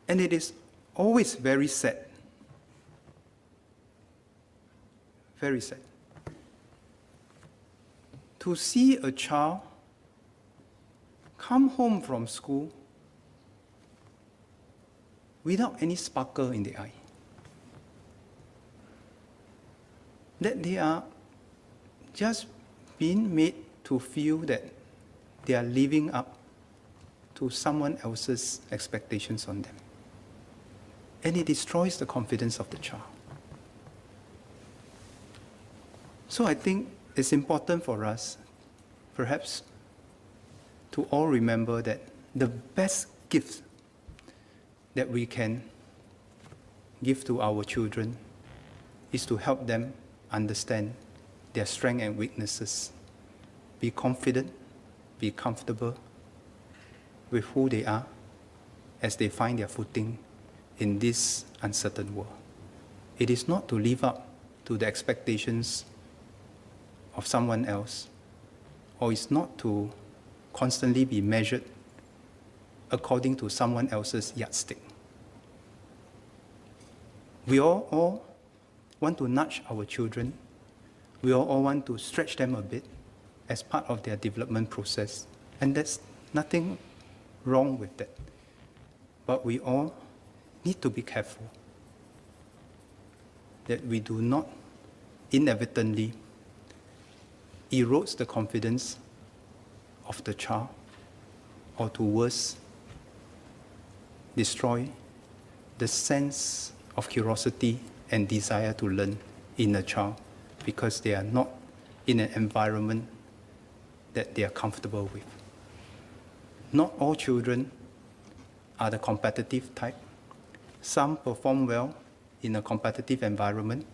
And it is always very sad, to see a child come home from school without any sparkle in the eye. That they are just being made to feel that they are living up to someone else's expectations on them. And it destroys the confidence of the child. So I think it's important for us, perhaps, to all remember that the best gift that we can give to our children is to help them understand their strengths and weaknesses, be confident, be comfortable with who they are as they find their footing in this uncertain world. It is not to live up to the expectations of someone else, or it's not to constantly be measured according to someone else's yardstick. We all want to nudge our children. We all want to stretch them a bit as part of their development process. And there's nothing wrong with that. But we all need to be careful that we do not inadvertently erode the confidence of the child, or to worse, destroy the sense of curiosity and desire to learn in a child because they are not in an environment that they are comfortable with. Not all children are the competitive type. Some perform well in a competitive environment,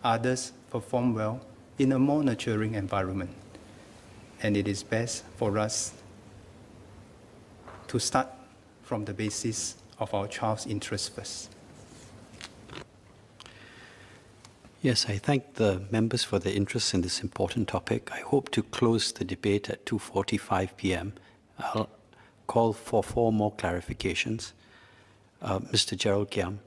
others perform well in a more nurturing environment. And it is best for us to start from the basis of our child's interest first. Yes, I thank the members for their interest in this important topic. I hope to close the debate at 2:45 p.m. I'll call for 4 more clarifications. Mr. Gerald Kiam.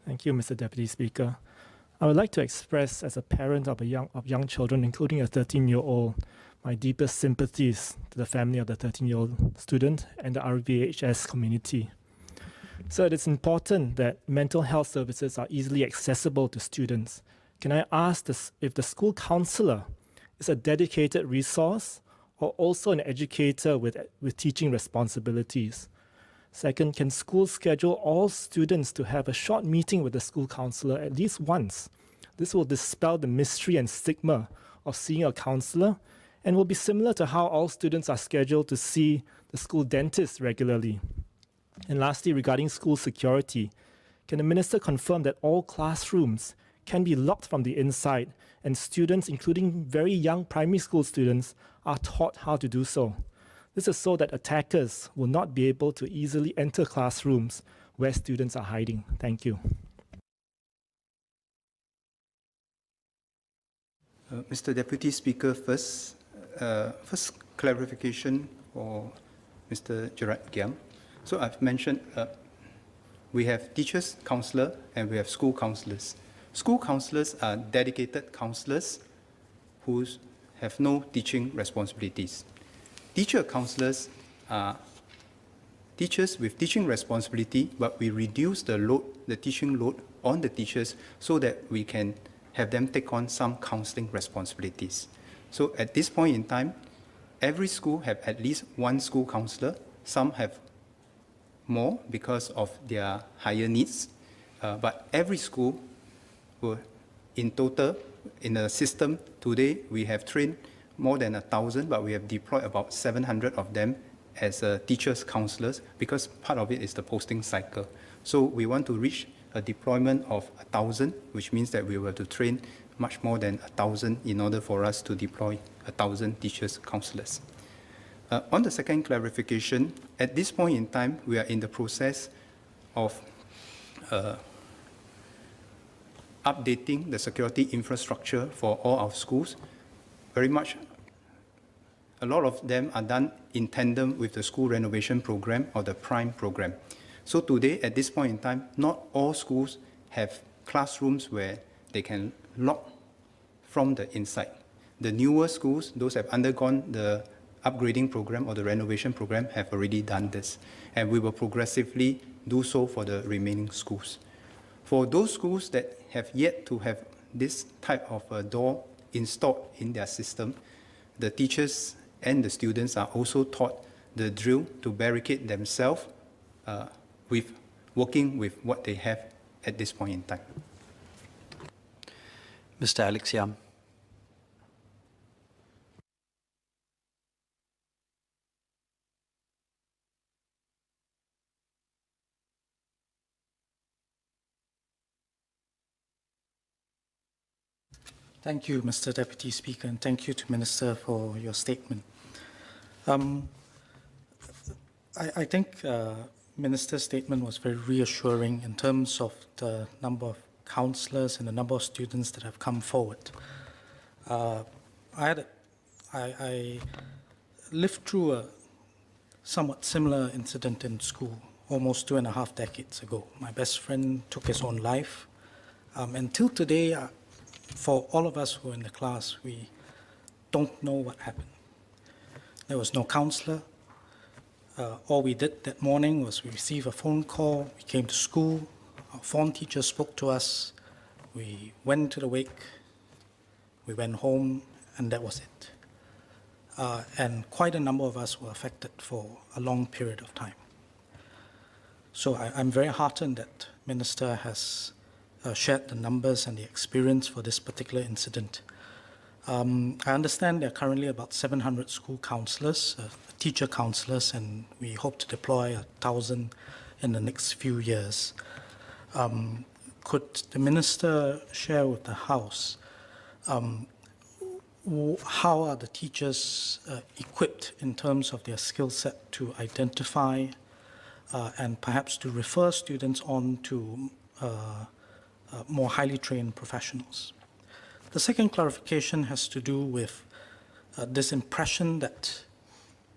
Thank you, Mr. Deputy Speaker. I would like to express, as a parent of young children, including a 13-year-old, my deepest sympathies to the family of the 13-year-old student and the RVHS community. So it is important that mental health services are easily accessible to students. Can I ask this, if the school counselor is a dedicated resource or also an educator with teaching responsibilities? Second, can schools schedule all students to have a short meeting with the school counselor at least once? This will dispel the mystery and stigma of seeing a counselor and will be similar to how all students are scheduled to see the school dentist regularly. And lastly, regarding school security, can the minister confirm that all classrooms can be locked from the inside and students, including very young primary school students, are taught how to do so? This is so that attackers will not be able to easily enter classrooms where students are hiding. Thank you. Mr. Deputy Speaker, first clarification for Mr. Gerard Giam. So I've mentioned we have teachers, counselor, and we have school counselors. School counselors are dedicated counselors who have no teaching responsibilities. Teacher counselors are teachers with teaching responsibility, but we reduce the load, the teaching load on the teachers so that we can have them take on some counseling responsibilities. So at this point in time, every school have at least one school counselor. Some have more because of their higher needs, but every school will, in total, in the system today, we have trained more than 1,000, but we have deployed about 700 of them as teachers, counselors, because part of it is the posting cycle. So we want to reach a deployment of 1,000, which means that we will have to train much more than 1,000 in order for us to deploy 1,000 teachers, counselors. On the second clarification, at this point in time, we are in the process of updating the security infrastructure for all our schools. Very much, a lot of them are done in tandem with the school renovation program or the PRIME program. So today, at this point in time, not all schools have classrooms where they can lock from the inside. The newer schools, those have undergone the upgrading program or the renovation program, have already done this. And we will progressively do so for the remaining schools. For those schools that have yet to have this type of a door installed in their system, the teachers and the students are also taught the drill to barricade themselves with working with what they have at this point in time. Mr. Alex Yam. Thank you, Mr. Deputy Speaker, and thank you to Minister for your statement. I think Minister's statement was very reassuring in terms of the number of counsellors and the number of students that have come forward. I lived through a somewhat similar incident in school almost 2.5 decades ago. My best friend took his own life. Until today, for all of us who are in the class, we don't know what happened. There was no counsellor. All we did that morning was we received a phone call, we came to school, our form teacher spoke to us, we went to the wake, we went home, and that was it. And quite a number of us were affected for a long period of time. So I'm very heartened that Minister has shared the numbers and the experience for this particular incident. I understand there are currently about 700 school counsellors, teacher counsellors, and we hope to deploy 1,000 in the next few years. Could the Minister share with the House how are the teachers equipped in terms of their skill set to identify and perhaps to refer students on to more highly trained professionals? The second clarification has to do with this impression that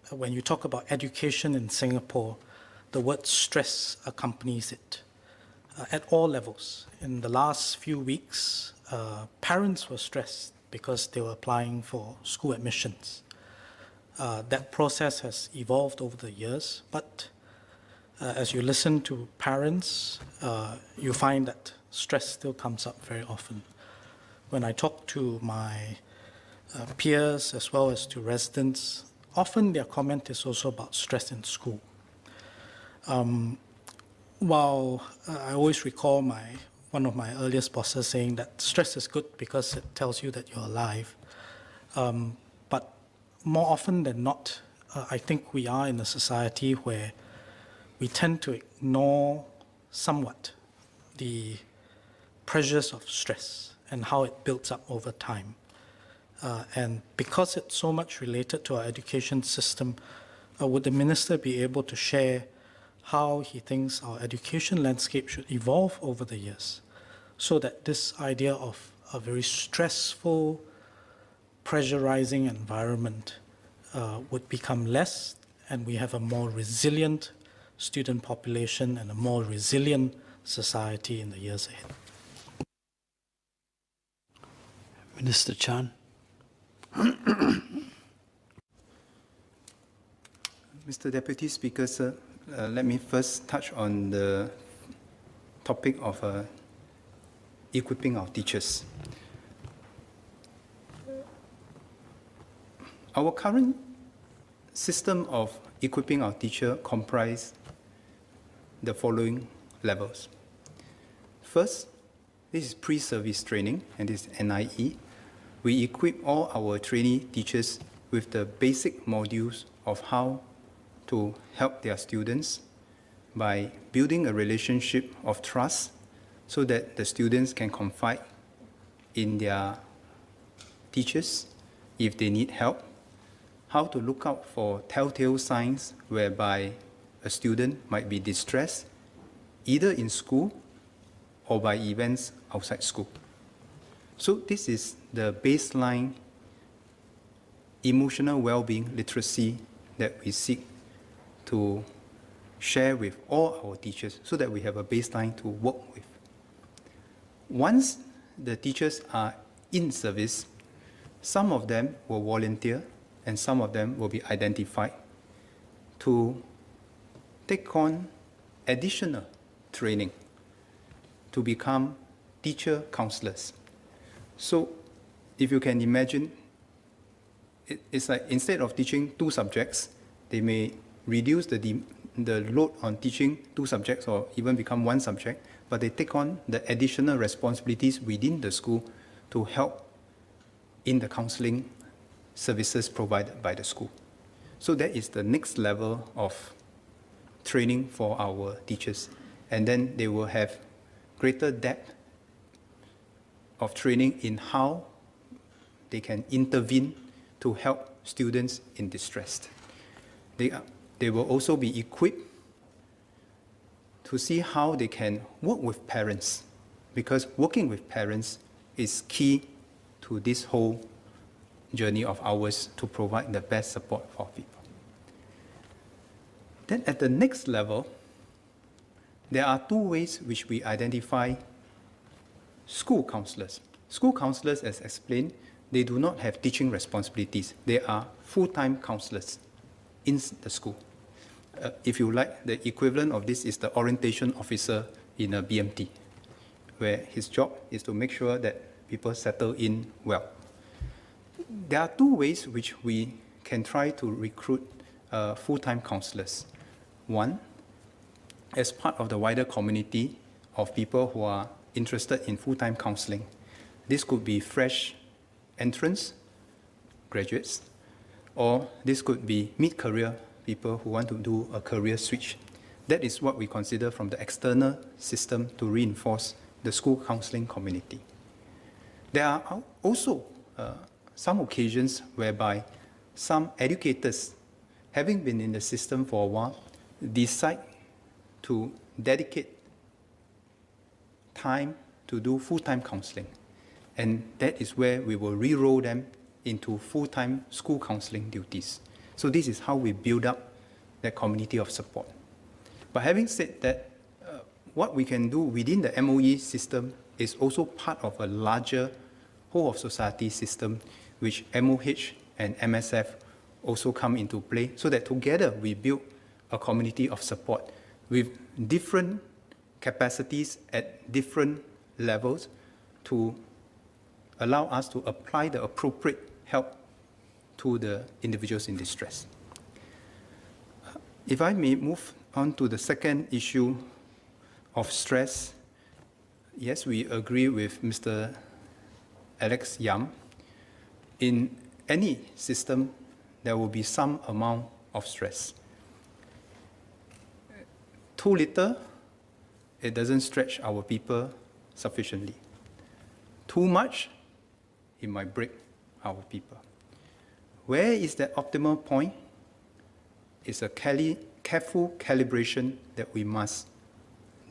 when you talk about education in Singapore, the word stress accompanies it at all levels. In the last few weeks, parents were stressed because they were applying for school admissions. That process has evolved over the years, but as you listen to parents, you find that stress still comes up very often. When I talk to my peers as well as to residents, often their comment is also about stress in school. While I always recall one of my earliest bosses saying that stress is good because it tells you that you're alive, but more often than not, I think we are in a society where we tend to ignore somewhat the pressures of stress and how it builds up over time. And because it's so much related to our education system, would the Minister be able to share how he thinks our education landscape should evolve over the years so that this idea of a very stressful, pressurizing environment would become less and we have a more resilient student population and a more resilient society in the years ahead? Minister Chan. Mr. Deputy Speaker, sir, let me first touch on the topic of equipping our teachers. Our current system of equipping our teacher comprises the following levels. First, this is pre-service training, and this is NIE. We equip all our trainee teachers with the basic modules of how to help their students by building a relationship of trust so that the students can confide in their teachers if they need help, how to look out for telltale signs whereby a student might be distressed, either in school or by events outside school. So this is the baseline emotional well-being literacy that we seek to share with all our teachers so that we have a baseline to work with. Once the teachers are in service, some of them will volunteer and some of them will be identified to take on additional training to become teacher counselors. So if you can imagine, it's like instead of teaching 2 subjects, they may reduce the load on teaching 2 subjects or even become 1 subject, but they take on the additional responsibilities within the school to help in the counseling services provided by the school. So that is the next level of training for our teachers. And then they will have greater depth of training in how they can intervene to help students in distress. They will also be equipped to see how they can work with parents, because working with parents is key to this whole journey of ours to provide the best support for people. Then at the next level, there are two ways which we identify school counselors. School counselors, as explained, they do not have teaching responsibilities. They are full-time counselors in the school. If you like, the equivalent of this is the orientation officer in a BMT, where his job is to make sure that people settle in well. There are two ways which we can try to recruit full-time counselors. One, as part of the wider community of people who are interested in full-time counseling. This could be fresh entrants, graduates, or this could be mid-career people who want to do a career switch. That is what we consider from the external system to reinforce the school counseling community. There are also some occasions whereby some educators, having been in the system for a while, decide to dedicate time to do full-time counseling. And that is where we will re-roll them into full-time school counseling duties. So this is how we build up that community of support. But having said that, what we can do within the MOE system is also part of a larger whole of society system, which MOH and MSF also come into play, so that together we build a community of support with different capacities at different levels to allow us to apply the appropriate help to the individuals in distress. If I may move on to the second issue of stress, yes, we agree with Mr. Alex Yam. In any system, there will be some amount of stress. Too little, it doesn't stretch our people sufficiently. Too much, it might break our people. Where is that optimal point? It's a careful calibration that we must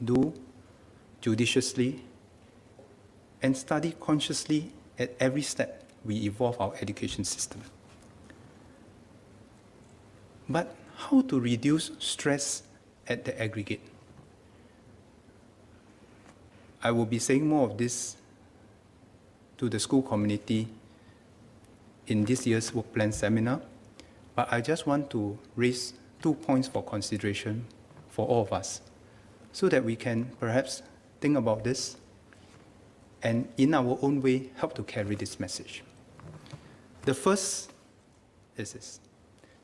do judiciously and study consciously at every step we evolve our education system. But how to reduce stress at the aggregate? I will be saying more of this to the school community in this year's work plan seminar, but I just want to raise 2 points for consideration for all of us, so that we can perhaps think about this and in our own way help to carry this message. The first is this,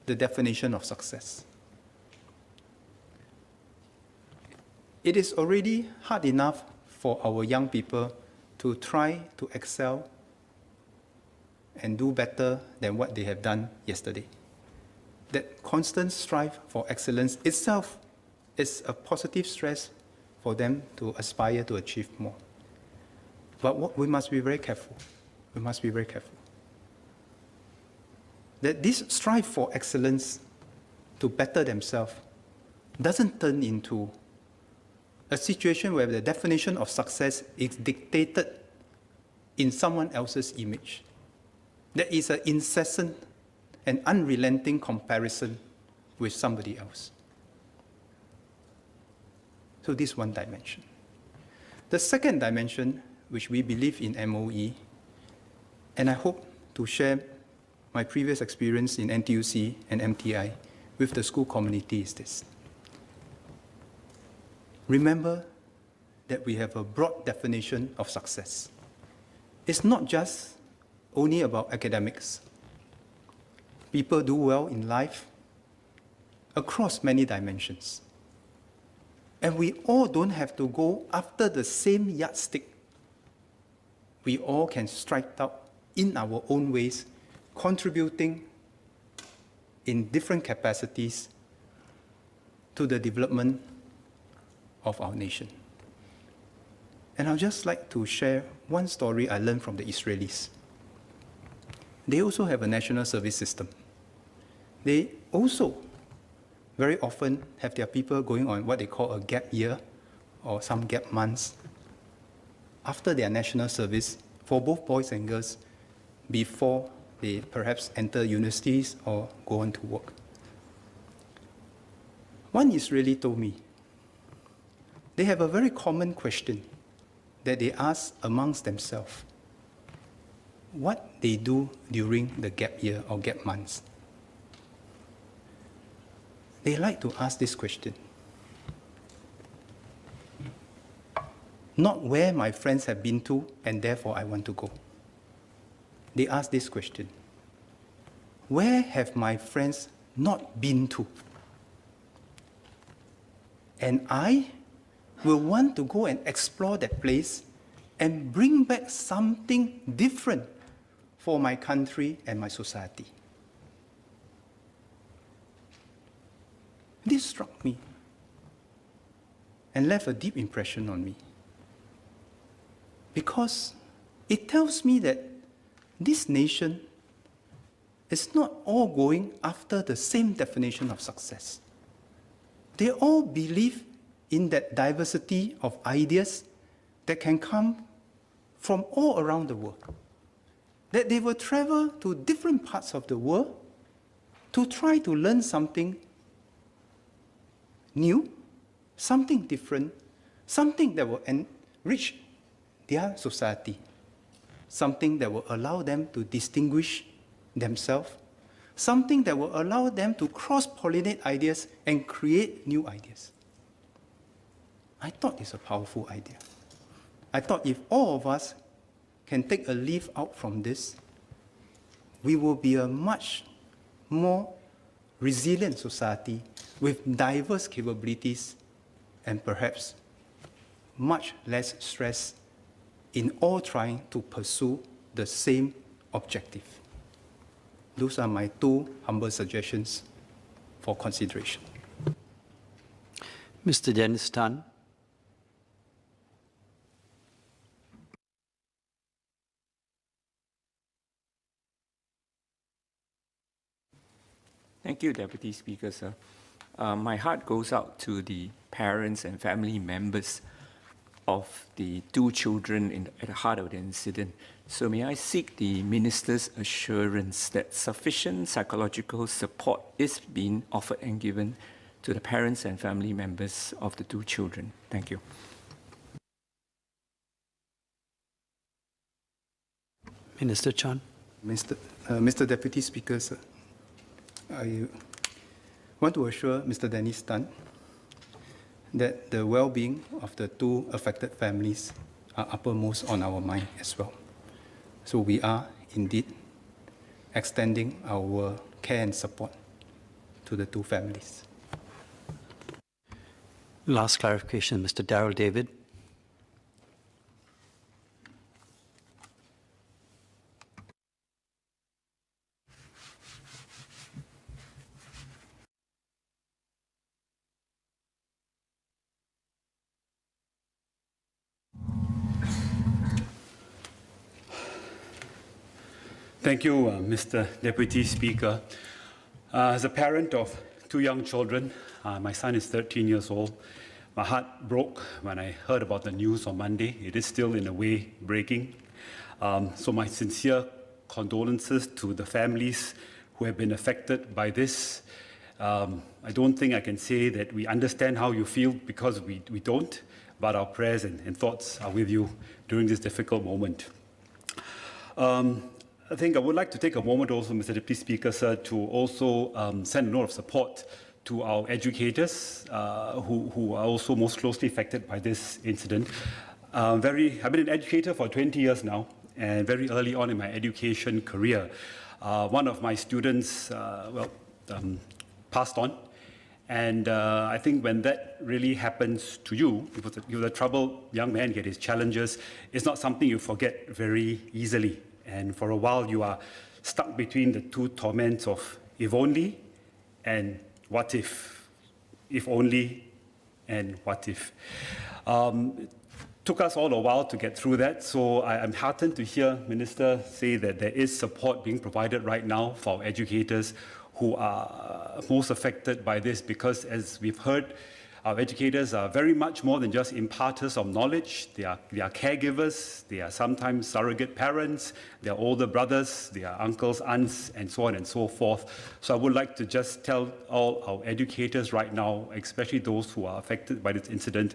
the definition of success. It is already hard enough for our young people to try to excel and do better than what they have done yesterday. That constant strive for excellence itself is a positive stress for them to aspire to achieve more. But we must be very careful. We must be very careful. That this strive for excellence to better themselves doesn't turn into a situation where the definition of success is dictated in someone else's image. There is an incessant and unrelenting comparison with somebody else. So this is one dimension. The second dimension, which we believe in MOE, and I hope to share my previous experience in NTUC and MTI with the school community, is this. Remember that we have a broad definition of success. It's not just only about academics. People do well in life across many dimensions. And we all don't have to go after the same yardstick. We all can strike out in our own ways, contributing in different capacities to the development of our nation. And I'd just like to share one story I learned from the Israelis. They also have a national service system. They also very often have their people going on what they call a gap year or some gap months after their national service for both boys and girls before they perhaps enter universities or go on to work. One Israeli told me they have a very common question that they ask amongst themselves, what they do during the gap year or gap months. They like to ask this question. Not where my friends have been to and therefore I want to go. They ask this question. Where have my friends not been to? And I will want to go and explore that place and bring back something different for my country and my society. This struck me and left a deep impression on me, because it tells me that this nation is not all going after the same definition of success. They all believe in that diversity of ideas that can come from all around the world. That they will travel to different parts of the world to try to learn something new, something different, something that will enrich their society, something that will allow them to distinguish themselves, something that will allow them to cross-pollinate ideas and create new ideas. I thought it's a powerful idea. I thought if all of us can take a leaf out from this, we will be a much more resilient society with diverse capabilities and perhaps much less stress in all trying to pursue the same objective. Those are my two humble suggestions for consideration. Mr. Dennis Tan. Thank you, Deputy Speaker, sir. My heart goes out to the parents and family members of the two children at the heart of the incident. So may I seek the Minister's assurance that sufficient psychological support is being offered and given to the parents and family members of the two children. Thank you. Minister Chan. Mr. Deputy Speaker, sir, I want to assure Mr. Dennis Tan that the well-being of the two affected families are uppermost on our mind as well. So we are indeed extending our care and support to the two families. Last clarification, Mr. Darrell David. Thank you, Mr. Deputy Speaker. As a parent of two young children, my son is 13 years old. My heart broke when I heard about the news on Monday. It is still in a way breaking. So my sincere condolences to the families who have been affected by this. I don't think I can say that we understand how you feel, because we don't, but our prayers and thoughts are with you during this difficult moment. I think I would like to take a moment also, Mr. Deputy Speaker, sir, to also send a note of support to our educators who are also most closely affected by this incident. I've been an educator for 20 years now, and very early on in my education career, one of my students passed on. And I think when that really happens to you, because you're a troubled young man, get his challenges, it's not something you forget very easily. And for a while, you are stuck between the two torments of if only and what if only and what if. It took us all a while to get through that, so I'm heartened to hear Minister say that there is support being provided right now for our educators who are most affected by this, because as we've heard, our educators are very much more than just imparters of knowledge. They are caregivers, they are sometimes surrogate parents, they are older brothers, they are uncles, aunts, and so on and so forth. So I would like to just tell all our educators right now, especially those who are affected by this incident,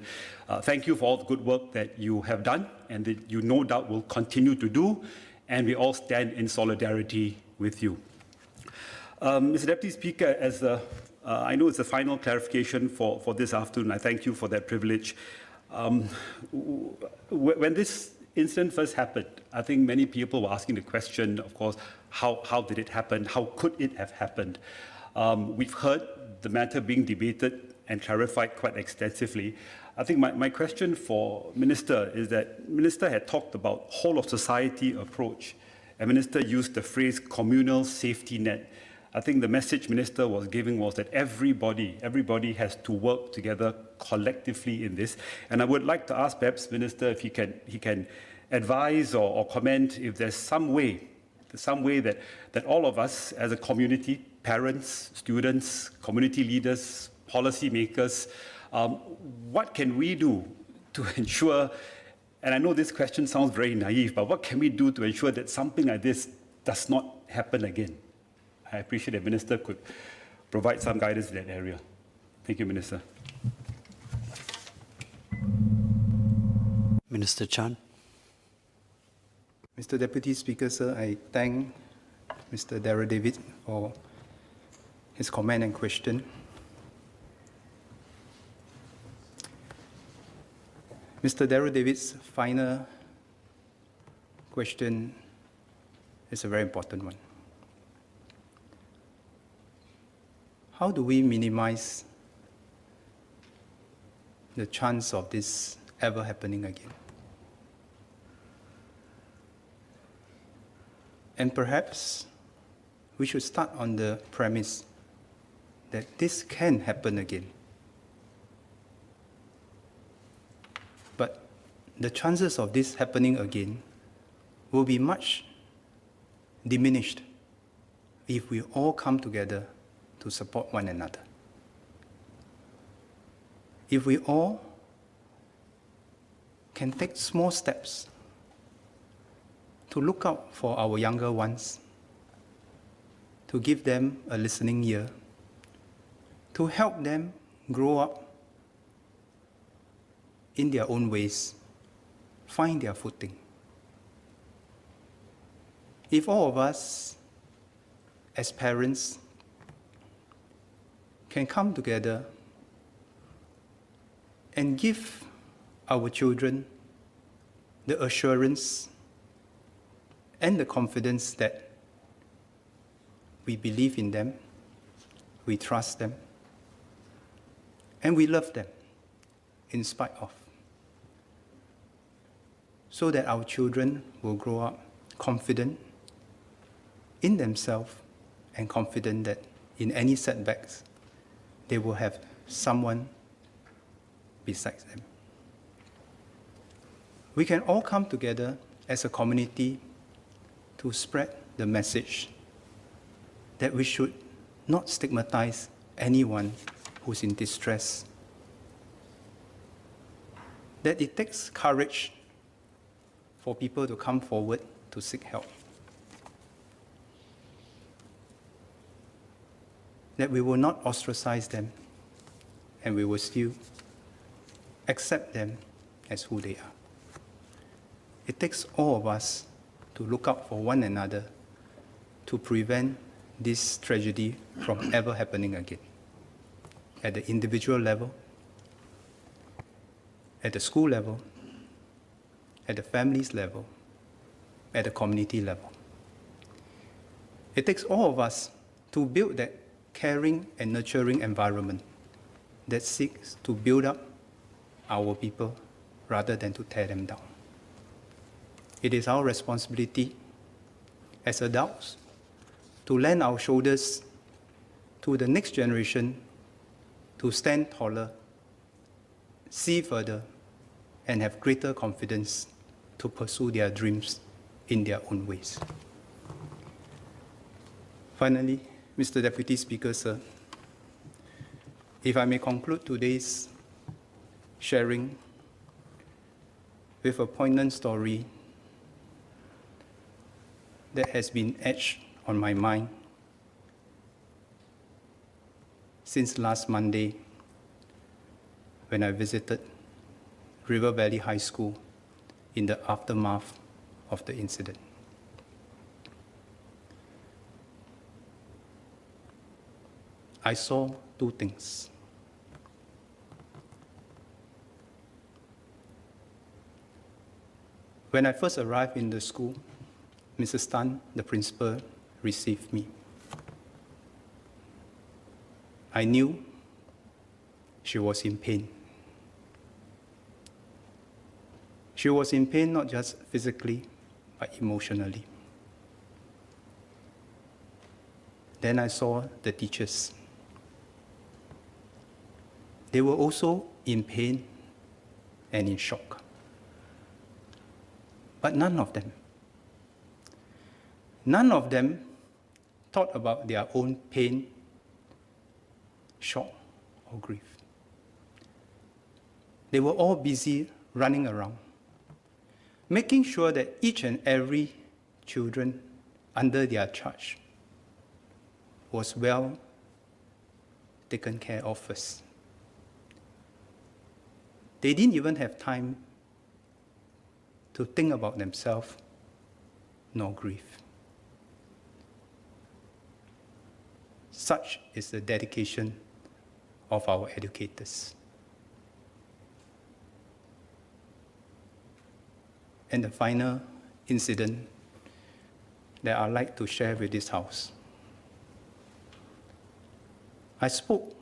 thank you for all the good work that you have done and that you no doubt will continue to do, and we all stand in solidarity with you. Mr. Deputy Speaker, as I know it's the final clarification for this afternoon. I thank you for that privilege. When this incident first happened, I think many people were asking the question, of course, how did it happen? How could it have happened? We've heard the matter being debated and clarified quite extensively. I think my question for Minister is that Minister had talked about whole of society approach, and Minister used the phrase communal safety net. I think the message Minister was giving was that everybody has to work together collectively in this. And I would like to ask perhaps Minister if he can advise or comment if there's some way that all of us as a community, parents, students, community leaders, policy makers, what can we do to ensure, and I know this question sounds very naive, but what can we do to ensure that something like this does not happen again? I appreciate the Minister could provide some guidance in that area. Thank you, Minister. Minister Chan. Mr. Deputy Speaker, sir, I thank Mr. Darrell David for his comment and question. Mr. Darrell David's final question is a very important one. How do we minimize the chance of this ever happening again? And perhaps we should start on the premise that this can happen again. But the chances of this happening again will be much diminished if we all come together to support one another. If we all can take small steps to look out for our younger ones, to give them a listening ear, to help them grow up in their own ways, find their footing. If all of us, as parents, can come together and give our children the assurance and the confidence that we believe in them, we trust them, and we love them in spite of, so that our children will grow up confident in themselves and confident that in any setbacks, they will have someone besides them. We can all come together as a community to spread the message that we should not stigmatize anyone who's in distress. That it takes courage for people to come forward to seek help. That we will not ostracize them, and we will still accept them as who they are. It takes all of us to look out for one another to prevent this tragedy from ever happening again. At the individual level, at the school level, at the family's level, at the community level. It takes all of us to build that caring and nurturing environment that seeks to build up our people rather than to tear them down. It is our responsibility as adults to lend our shoulders to the next generation to stand taller, see further, and have greater confidence to pursue their dreams in their own ways. Finally, Mr. Deputy Speaker, sir, if I may conclude today's sharing with a poignant story that has been etched on my mind since last Monday when I visited River Valley High School in the aftermath of the incident. I saw two things. When I first arrived in the school, Mrs. Tan, the principal, received me. I knew she was in pain. She was in pain not just physically, but emotionally. Then I saw the teachers. They were also in pain and in shock. But none of them thought about their own pain, shock, or grief. They were all busy running around, making sure that each and every children under their charge was well taken care of first. They didn't even have time to think about themselves nor grief. Such is the dedication of our educators. And the final incident that I'd like to share with this House. I spoke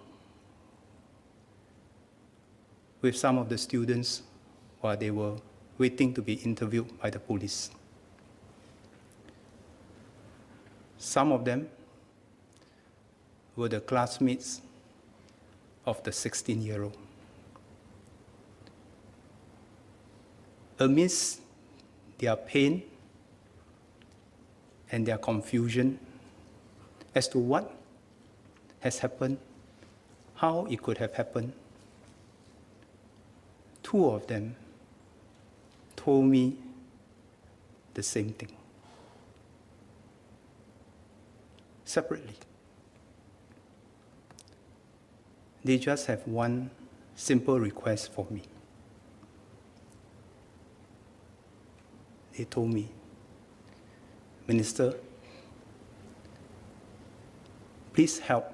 with some of the students while they were waiting to be interviewed by the police. Some of them were the classmates of the 16-year-old. Amidst their pain and their confusion as to what has happened, how it could have happened, two of them told me the same thing, separately. They just have one simple request for me. They told me, Minister, please help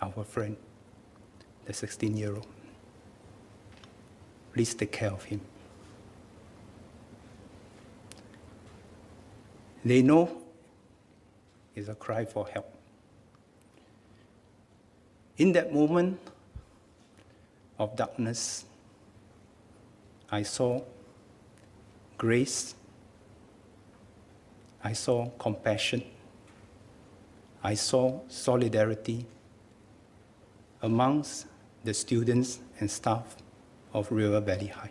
our friend, the 16-year-old. Please take care of him. They know it's a cry for help. In that moment of darkness, I saw grace, I saw compassion, I saw solidarity amongst the students and staff of River Valley High.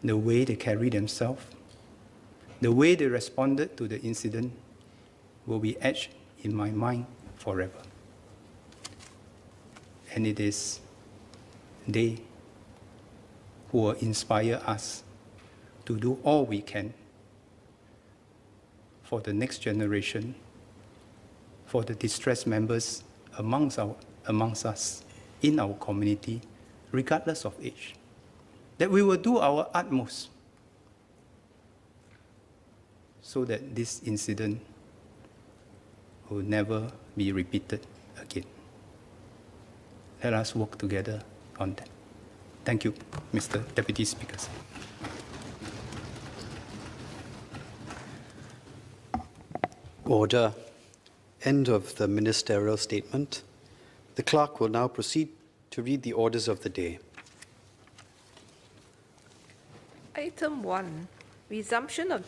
The way they carried themselves, the way they responded to the incident will be etched in my mind forever. And it is they who will inspire us to do all we can for the next generation, for the distressed members amongst us in our community, regardless of age, that we will do our utmost so that this incident will never be repeated again. Let us work together on that. Thank you, Mr. Deputy Speaker. Order. End of the ministerial statement. The clerk will now proceed to read the orders of the day. Item 1, resumption of